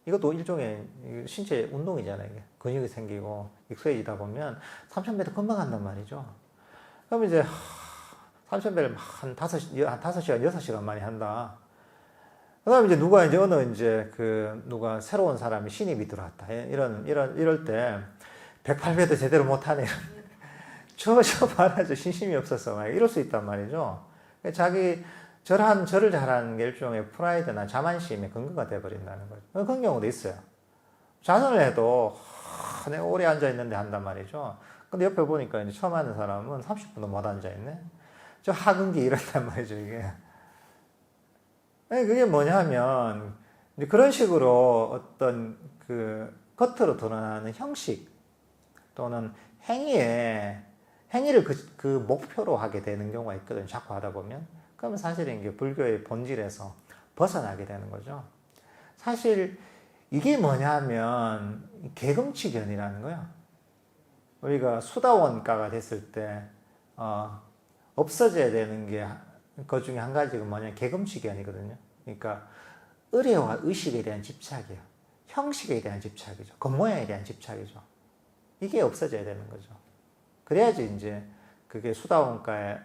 이것도 일종의 신체 운동이잖아요. 이게 근육이 생기고 익숙해지다 보면 3000배도 금방 한단 말이죠. 그럼 이제 3000배를 한 5시간, 6시간 만에 한다. 그 다음에 이제 누가 새로운 사람이 신입이 들어왔다. 이럴 때 108배도 제대로 못하네. 저 말하죠. 신심이 없어서 막 이럴 수 있단 말이죠. 자기 절을 잘하는 게 일종의 프라이드나 자만심의 근거가 돼버린다는 거죠. 그런 경우도 있어요. 자선을 해도 내가 오래 앉아있는데 한단 말이죠. 근데 옆에 보니까 이제 처음 하는 사람은 30분도 못 앉아있네. 저 하근기 이런단 말이죠, 이게. 그게 뭐냐면, 이제 그런 식으로 어떤 겉으로 드러나는 형식 또는 행위를 그 목표로 하게 되는 경우가 있거든요. 자꾸 하다 보면. 그러면 사실은 이게 불교의 본질에서 벗어나게 되는 거죠. 사실 이게 뭐냐면 개금치견이라는 거예요. 우리가 수다원가가 됐을 때 없어져야 되는 게 그 중에 한 가지가 뭐냐, 계금식견이거든요. 그러니까 의례와 의식에 대한 집착이에요. 형식에 대한 집착이죠. 겉모양에 대한 집착이죠. 이게 없어져야 되는 거죠. 그래야지 이제 그게 수다원가의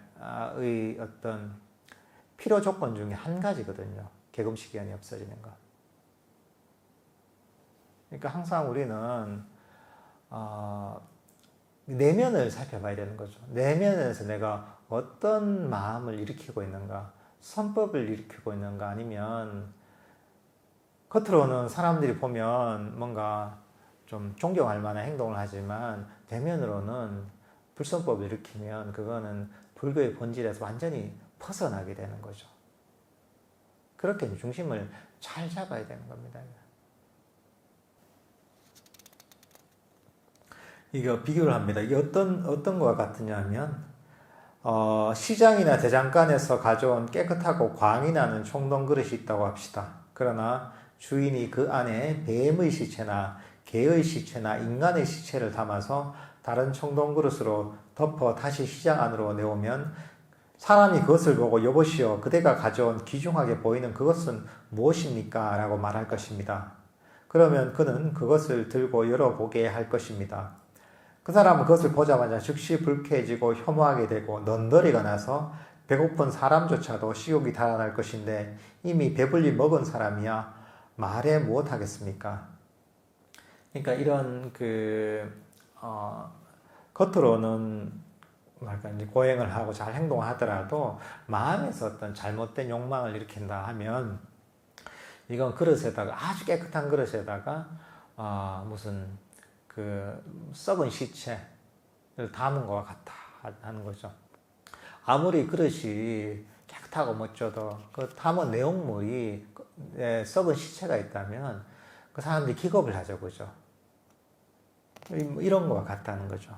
어떤 필요 조건 중에 한 가지거든요. 계금식견이 없어지는 거. 그러니까 항상 우리는 내면을 살펴봐야 되는 거죠. 내면에서 내가 어떤 마음을 일으키고 있는가, 선법을 일으키고 있는가, 아니면 겉으로는 사람들이 보면 뭔가 좀 존경할 만한 행동을 하지만 내면으로는 불선법을 일으키면 그거는 불교의 본질에서 완전히 벗어나게 되는 거죠. 그렇게 중심을 잘 잡아야 되는 겁니다. 이거 비교를 합니다. 이게 어떤 거와 같으냐면, 시장이나 대장간에서 가져온 깨끗하고 광이 나는 총동 그릇이 있다고 합시다. 그러나 주인이 그 안에 뱀의 시체나 개의 시체나 인간의 시체를 담아서 다른 총동 그릇으로 덮어 다시 시장 안으로 내오면 사람이 그것을 보고 여보시오, 그대가 가져온 귀중하게 보이는 그것은 무엇입니까? 라고 말할 것입니다. 그러면 그는 그것을 들고 열어보게 할 것입니다. 그 사람은 그것을 보자마자 즉시 불쾌해지고 혐오하게 되고 넌더리가 나서 배고픈 사람조차도 식욕이 달아날 것인데 이미 배불리 먹은 사람이야 말해 무엇하겠습니까? 그러니까 이런 겉으로는 이제 고행을 하고 잘 행동하더라도 마음에서 어떤 잘못된 욕망을 일으킨다 하면 이건 그릇에다가, 아주 깨끗한 그릇에다가 무슨 썩은 시체를 담은 것과 같다 하는 거죠. 아무리 그릇이 깨끗하고 멋져도 그 담은 내용물이 썩은 시체가 있다면 그 사람들이 기겁을 하죠, 그죠? 이런 것과 같다는 거죠.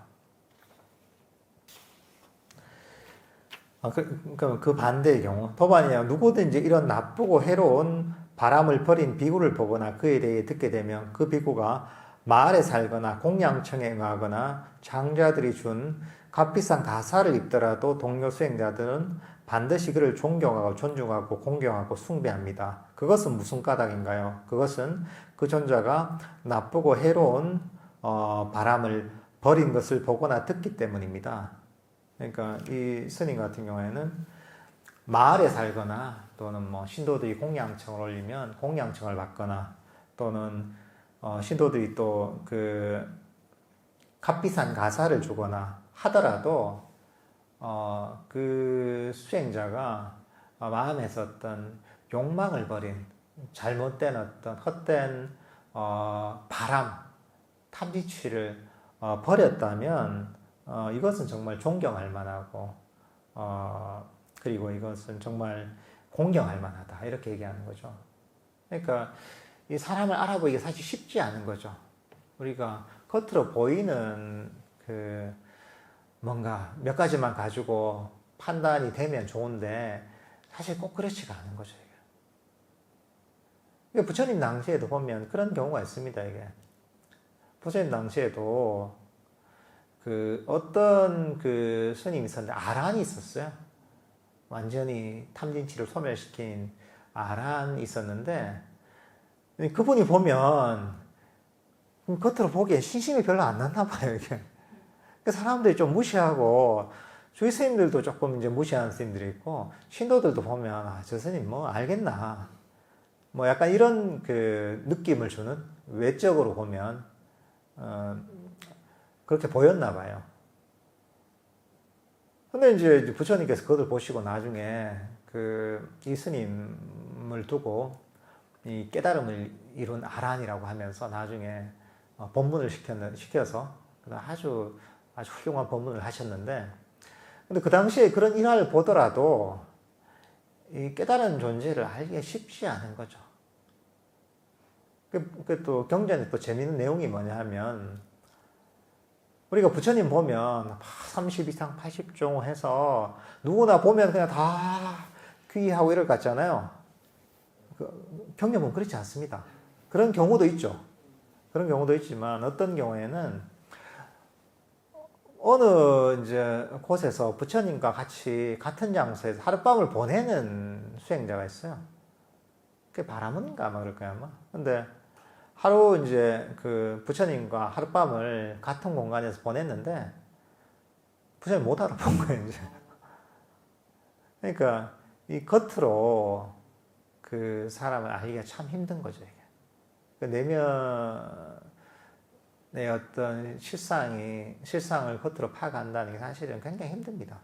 그 반대의 경우, 도반이야 누구든지 이런 나쁘고 해로운 바람을 벌인 비구를 보거나 그에 대해 듣게 되면 그 비구가 마을에 살거나 공양청에 응하거나 장자들이 준 값비싼 가사를 입더라도 동료 수행자들은 반드시 그를 존경하고 존중하고 공경하고 숭배합니다. 그것은 무슨 까닭인가요? 그것은 그 존자가 나쁘고 해로운 바람을 벌인 것을 보거나 듣기 때문입니다. 그러니까 이 스님 같은 경우에는 마을에 살거나 또는 뭐 신도들이 공양청을 올리면 공양청을 받거나 또는 신도들이 또 값비싼 가사를 주거나 하더라도 그 수행자가 마음에서 어떤 욕망을 버린 잘못된 어떤 헛된 바람, 탐지치를 버렸다면 이것은 정말 존경할 만하고 그리고 이것은 정말 공경할 만하다 이렇게 얘기하는 거죠. 그러니까 이 사람을 알아보기가 사실 쉽지 않은 거죠. 우리가 겉으로 보이는 뭔가 몇 가지만 가지고 판단이 되면 좋은데 사실 꼭 그렇지가 않은 거죠. 이게 부처님 당시에도 보면 그런 경우가 있습니다. 이게 부처님 당시에도 어떤 스님이 있었는데 아란이 있었어요. 완전히 탐진치를 소멸시킨 아란이 있었는데 그분이 보면 겉으로 보기엔 신심이 별로 안 났나 봐요. 이게 사람들이 좀 무시하고 주위 스님들도 조금 이제 무시하는 스님들이 있고 신도들도 보면 저 스님 뭐 알겠나 뭐 약간 이런 느낌을 주는, 외적으로 보면 그렇게 보였나 봐요. 근데 이제 부처님께서 그것을 보시고 나중에 이 스님을 두고 이 깨달음을 이룬 아란이라고 하면서 나중에 법문을 시켜서 아주 훌륭한 법문을 하셨는데, 근데 그 당시에 그런 일화를 보더라도 이 깨달은 존재를 알기가 쉽지 않은 거죠. 또 경전에 또 재미있는 내용이 뭐냐 하면, 우리가 부처님 보면 30 이상 80종 해서 누구나 보면 그냥 다 귀하고 이럴 것 같잖아요. 경전 보면 그렇지 않습니다. 그런 경우도 있죠. 그런 경우도 있지만 어떤 경우에는 어느 이제 곳에서 부처님과 같이 같은 장소에서 하룻밤을 보내는 수행자가 있어요. 그게 바라문인가 아마 그럴 거야 아마. 근데 하루 이제 그 부처님과 하룻밤을 같은 공간에서 보냈는데 부처님 못 알아본 거예요 이제. 그러니까 이 겉으로 그 사람을 알기가 참 힘든 거죠 이게. 그 내면의 어떤 실상을 겉으로 파악한다는 게 사실은 굉장히 힘듭니다.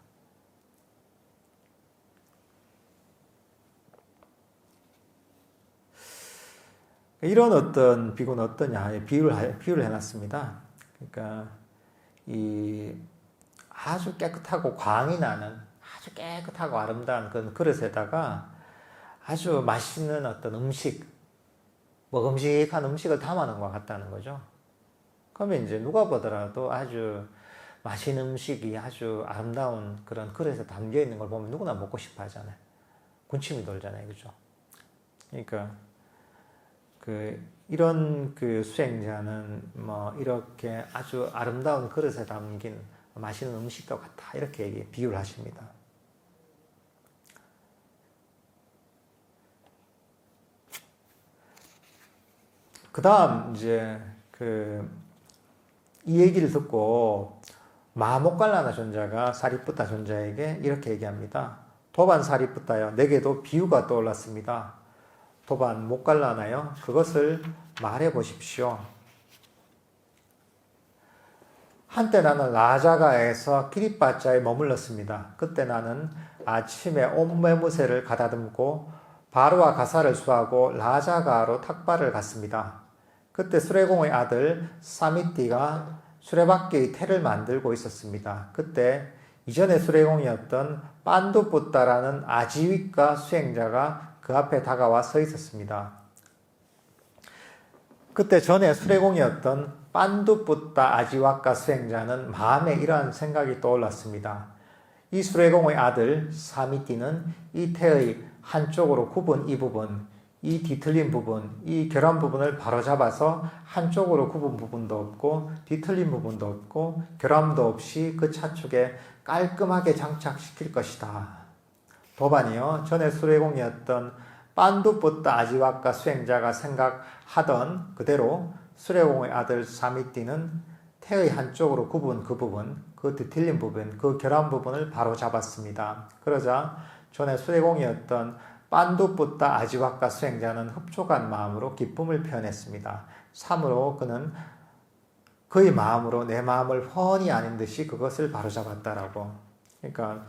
이런 어떤 비구는 어떠냐 비유를 해놨습니다. 그러니까 이 아주 깨끗하고 광이 나는 아주 깨끗하고 아름다운 그 그릇에다가 아주 맛있는 어떤 음식, 먹음직한 음식을 담아놓은 것 같다는 거죠. 그러면 이제 누가 보더라도 아주 맛있는 음식이 아주 아름다운 그런 그릇에 담겨 있는 걸 보면 누구나 먹고 싶어 하잖아요. 군침이 돌잖아요. 그죠? 그러니까 이런 그 수행자는 뭐 이렇게 아주 아름다운 그릇에 담긴 맛있는 음식과 같다. 이렇게 비유를 하십니다. 그 다음 이제 이 얘기를 듣고 마모갈라나 존자가 사리푸타 존자에게 이렇게 얘기합니다. 도반 사리푸타여, 내게도 비유가 떠올랐습니다. 도반 모갈라나여, 그것을 말해 보십시오. 한때 나는 라자가에서 키리빠자에 머물렀습니다. 그때 나는 아침에 옴메무새를 가다듬고 바로와 가사를 수하고 라자가로 탁발을 갔습니다. 그때 수레공의 아들 사미띠가 수레바퀴의 태를 만들고 있었습니다. 그때 이전에 수레공이었던 빤두뿌따라는 아지위과 수행자가 그 앞에 다가와 서 있었습니다. 그때 전에 수레공이었던 빤두뿌따 아지와카 수행자는 마음에 이러한 생각이 떠올랐습니다. 이 수레공의 아들 사미띠는 이 태의 한쪽으로 굽은 이 부분, 이 뒤틀린 부분, 이 결함 부분을 바로잡아서 한쪽으로 굽은 부분도 없고 뒤틀린 부분도 없고 결함도 없이 그 차축에 깔끔하게 장착시킬 것이다. 도반이요, 전에 수레공이었던 빤두뿌따 아지와카 수행자가 생각하던 그대로 수레공의 아들 사미띠는 태의 한쪽으로 굽은 그 부분, 그 뒤틀린 부분, 그 결함 부분을 바로잡았습니다. 그러자 전에 수레공이었던 빤두뿌따 아지와카 수행자는 흡족한 마음으로 기쁨을 표현했습니다. 참으로 그는 그의 마음으로 내 마음을 훤히 아는 듯이 그것을 바로잡았다라고. 그러니까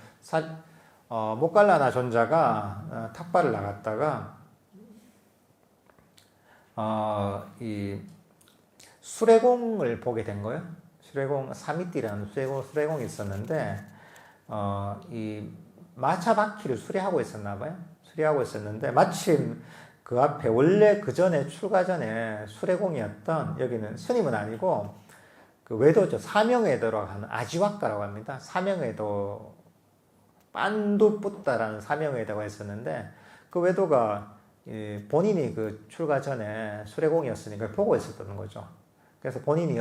모갈라나 존자가 탁발을 나갔다가 이 수레공을 보게 된 거예요. 수레공 사미띠라는 수레공이 있었는데 이 마차 바퀴를 수리하고 있었나 봐요. 수리하고 있었는데 마침 그 앞에 원래 그 전에 출가 전에 수레공이었던, 여기는 스님은 아니고 그 외도죠. 사명외도라고 하는 아지와카라고 합니다. 사명외도 빤두뿌따라는 사명외도가 있었는데 그 외도가 본인이 그 출가 전에 수레공이었으니까 보고 있었던 거죠. 그래서 본인이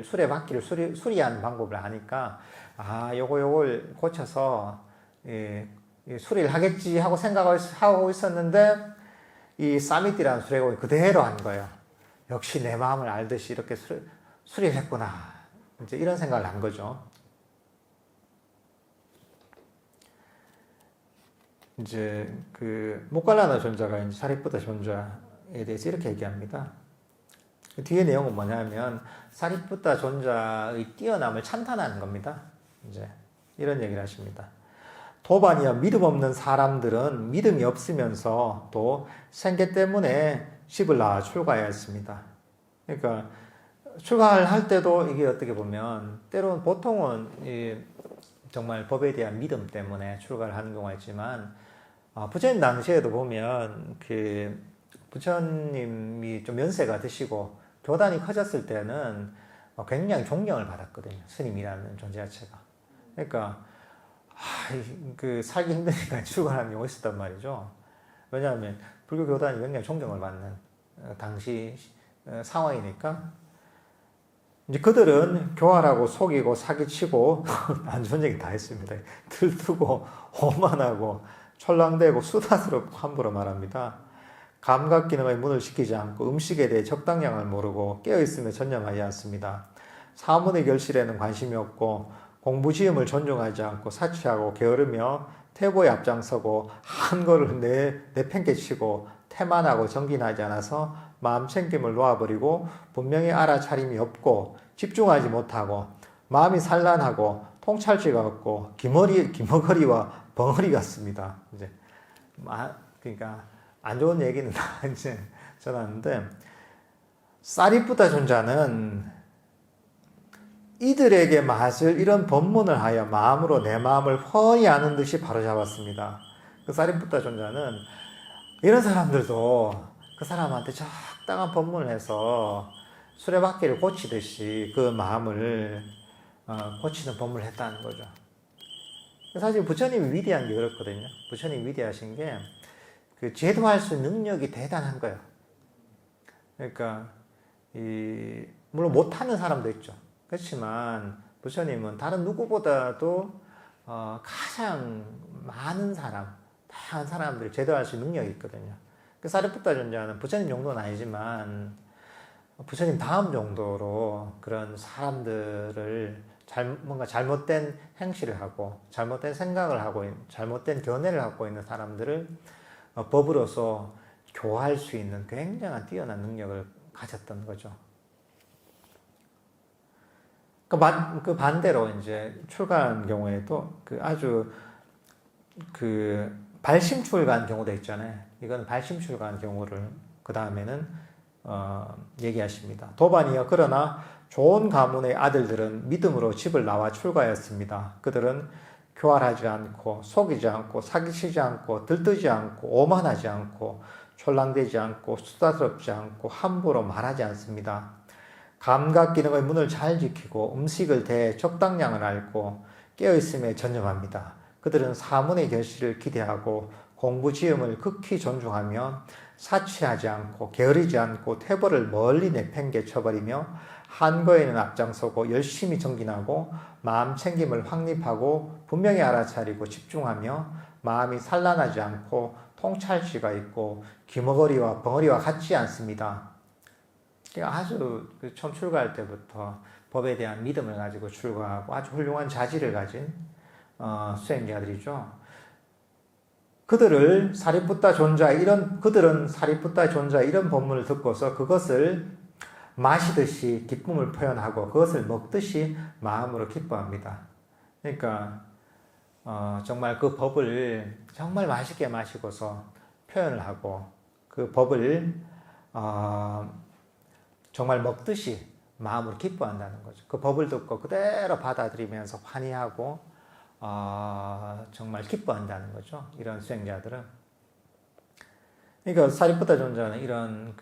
수레바퀴를 수리하는 방법을 아니까 요걸 고쳐서 수리를 하겠지 하고 생각을 하고 있었는데 이 사미띠라는 수레공이 그대로 한 거예요. 역시 내 마음을 알듯이 이렇게 수리를 했구나. 이제 이런 생각을 한 거죠. 이제 그 모갈라나 존자가 이제 사리푸타 존자에 대해서 이렇게 얘기합니다. 뒤에 내용은 뭐냐면 사리푸타 존자의 뛰어남을 찬탄하는 겁니다. 이제 이런 얘기를 하십니다. 도반이여, 믿음 없는 사람들은 믿음이 없으면서 또 생계 때문에 집을 나와 출가하였습니다. 그러니까 출가할 때도 이게 어떻게 보면 때로는 보통은 정말 법에 대한 믿음 때문에 출가를 하는 경우가 있지만 부처님 당시에도 보면 그 부처님이 좀 연세가 드시고 교단이 커졌을 때는 굉장히 존경을 받았거든요. 스님이라는 존재 자체가. 그러니까 그 살기 힘드니까 출가하는 경우가 있었단 말이죠. 왜냐하면 불교 교단이 굉장히 존경을 받는 당시 상황이니까. 이제 그들은 교활하고 속이고 사기치고 안 좋은 얘기 다 했습니다. 들뜨고 오만하고 촐랑대고 수다스럽고 함부로 말합니다. 감각 기능의 문을 시키지 않고 음식에 대해 적당량을 모르고 깨어있음에 전념하지 않습니다. 사문의 결실에는 관심이 없고 공부지음을 존중하지 않고 사치하고 게으르며 태보에 앞장서고 한 걸을 내팽개치고 태만하고 정진하지 않아서 마음 챙김을 놓아버리고 분명히 알아차림이 없고 집중하지 못하고 마음이 산란하고 통찰지가 없고 기머거리와 벙어리 같습니다. 이제 그러니까 안 좋은 얘기는 다 이제 전하는데 사리푸타 존자는 이들에게 맞을 이런 법문을 하여 마음으로 내 마음을 훤히 아는 듯이 바로잡았습니다. 그 사리푸타 존자는 이런 사람들도 그 사람한테 적당한 법문을 해서 수레바퀴를 고치듯이 그 마음을 고치는 법문을 했다는 거죠. 사실 부처님이 위대한 게 그렇거든요. 부처님이 위대하신 게 그 제도할 수 있는 능력이 대단한 거예요. 그러니까 물론 못하는 사람도 있죠. 그렇지만 부처님은 다른 누구보다도 가장 많은 사람, 다양한 사람들을 제도할 수 있는 능력이 있거든요. 그 사리푸타 존자는 부처님 정도는 아니지만 부처님 다음 정도로 그런 사람들을 뭔가 잘못된 행실을 하고 잘못된 생각을 하고 잘못된 견해를 갖고 있는 사람들을 법으로서 교화할 수 있는 굉장한 뛰어난 능력을 가졌던 거죠. 그 반대로 이제 출가한 경우에도 아주 발심 출가한 경우도 있잖아요. 이건 발심 출가한 경우를 그 다음에는 얘기하십니다. 도반이여 그러나 좋은 가문의 아들들은 믿음으로 집을 나와 출가하였습니다. 그들은 교활하지 않고 속이지 않고 사기치지 않고 들뜨지 않고 오만하지 않고 촐랑대지 않고 수다스럽지 않고 함부로 말하지 않습니다. 감각 기능의 문을 잘 지키고 음식을 대해 적당량을 알고 깨어있음에 전념합니다. 그들은 사문의 결실을 기대하고 공부 지음을 극히 존중하며 사치하지 않고 게으르지 않고 태보를 멀리 내팽개쳐버리며 한거에는 앞장서고 열심히 정진하고 마음 챙김을 확립하고 분명히 알아차리고 집중하며 마음이 산란하지 않고 통찰지가 있고 기머거리와 벙어리와 같지 않습니다. 아주 처음 출가할 때부터 법에 대한 믿음을 가지고 출가하고 아주 훌륭한 자질을 가진 수행자들이죠. 그들은 사리푸타 존자 이런 법문을 듣고서 그것을 마시듯이 기쁨을 표현하고 그것을 먹듯이 마음으로 기뻐합니다. 그러니까 정말 그 법을 정말 맛있게 마시고서 표현을 하고 그 법을 정말 먹듯이 마음으로 기뻐한다는 거죠. 그 법을 듣고 그대로 받아들이면서 환희하고 정말 기뻐한다는 거죠. 이런 수행자들은. 그러니까 사리푸타 존자는 이런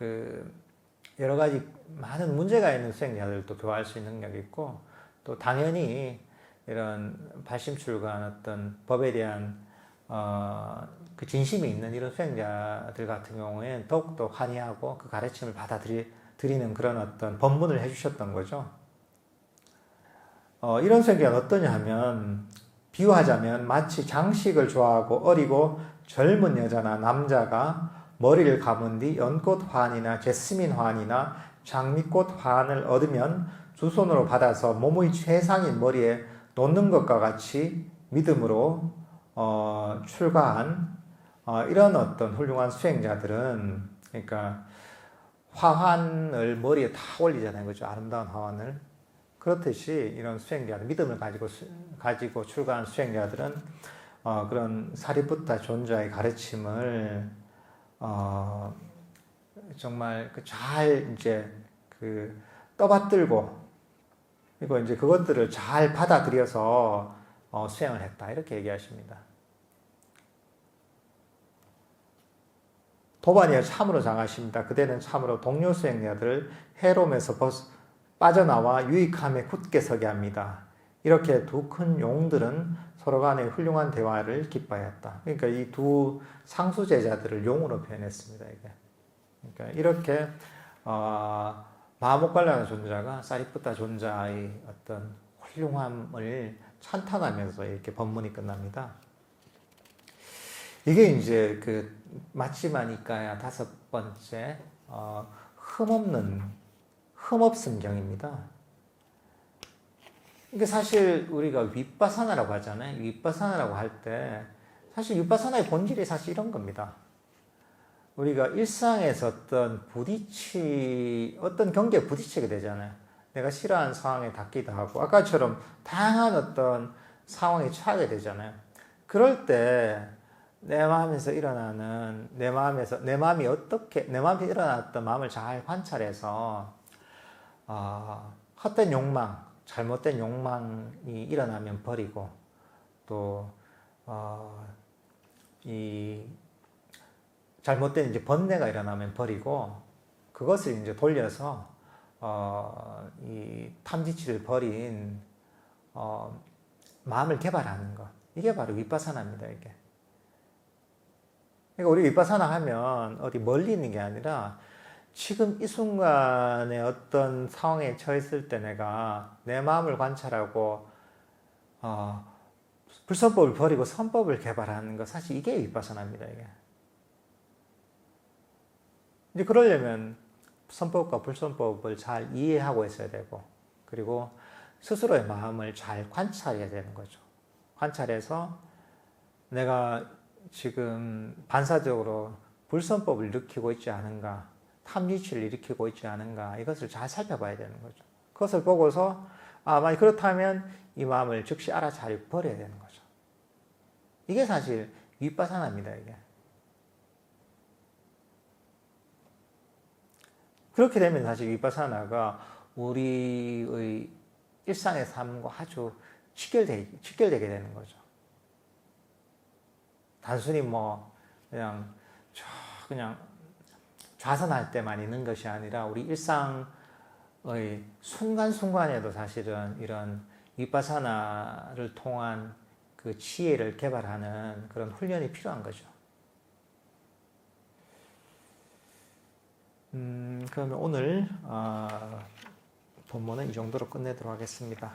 여러 가지 많은 문제가 있는 수행자들도 교화할 수 있는 능력이 있고 또 당연히 이런 발심출가한 어떤 법에 대한 그 진심이 있는 이런 수행자들 같은 경우에는 더욱더 환희하고 그 가르침을 받아들이는 그런 어떤 법문을 해주셨던 거죠. 이런 수행자는 어떠냐 하면 비유하자면 마치 장식을 좋아하고 어리고 젊은 여자나 남자가 머리를 감은 뒤 연꽃 화환이나 제스민 화환이나 장미꽃 화환을 얻으면 두 손으로 받아서 몸의 최상인 머리에 놓는 것과 같이 믿음으로 출가한 이런 어떤 훌륭한 수행자들은 그러니까 화환을 머리에 다 올리잖아요. 그죠? 아름다운 화환을. 그렇듯이 이런 수행자들, 믿음을 가지고 출가한 수행자들은 그런 사리푸타 존자의 가르침을 정말 잘 이제 떠받들고 그리고 이제 그것들을 잘 받아들여서 수행을 했다 이렇게 얘기하십니다. 도반이여 참으로 장하십니다. 그대는 참으로 동료 수행자들을 해롬에서 빠져나와 유익함에 굳게 서게 합니다. 이렇게 두 큰 용들은 서로 간의 훌륭한 대화를 기뻐하였다. 그러니까 이 두 상수 제자들을 용으로 표현했습니다. 이게. 그러니까 이렇게 마하모갈라나 존자가 사리푸타 존자의 어떤 훌륭함을 찬탄하면서 이렇게 법문이 끝납니다. 이게 이제 그 마치마니까야 5번째 흠없음경입니다. 이게 사실 우리가 윗바사나라고 하잖아요. 윗바사나라고 할 때 사실 윗바사나의 본질이 사실 이런 겁니다. 우리가 일상에서 어떤 경계에 부딪히게 되잖아요. 내가 싫어하는 상황에 닿기도 하고, 아까처럼 다양한 어떤 상황에 처하게 되잖아요. 그럴 때, 내 마음이 일어났던 마음을 잘 관찰해서, 헛된 욕망, 잘못된 욕망이 일어나면 버리고, 또, 잘못된 이제 번뇌가 일어나면 버리고 그것을 이제 돌려서 이 탐지치를 버린 마음을 개발하는 것, 이게 바로 윗바사나입니다. 이게. 그러니까 우리 윗바사나 하면 어디 멀리 있는 게 아니라 지금 이 순간에 어떤 상황에 처했을 때 내가 내 마음을 관찰하고 불선법을 버리고 선법을 개발하는 것, 사실 이게 윗바사나입니다. 이게. 이제 그러려면 선법과 불선법을 잘 이해하고 있어야 되고, 그리고 스스로의 마음을 잘 관찰해야 되는 거죠. 관찰해서 내가 지금 반사적으로 불선법을 일으키고 있지 않은가, 탐니치를 일으키고 있지 않은가, 이것을 잘 살펴봐야 되는 거죠. 그것을 보고서 만약 그렇다면 이 마음을 즉시 알아차리고 버려야 되는 거죠. 이게 사실 윗바사나입니다. 이게. 그렇게 되면 사실 윗바사나가 우리의 일상의 삶과 아주 직결되게 되는 거죠. 단순히 그냥 좌선할 때만 있는 것이 아니라 우리 일상의 순간순간에도 사실은 이런 윗바사나를 통한 그 지혜를 개발하는 그런 훈련이 필요한 거죠. 그러면 오늘 본문은 이 정도로 끝내도록 하겠습니다.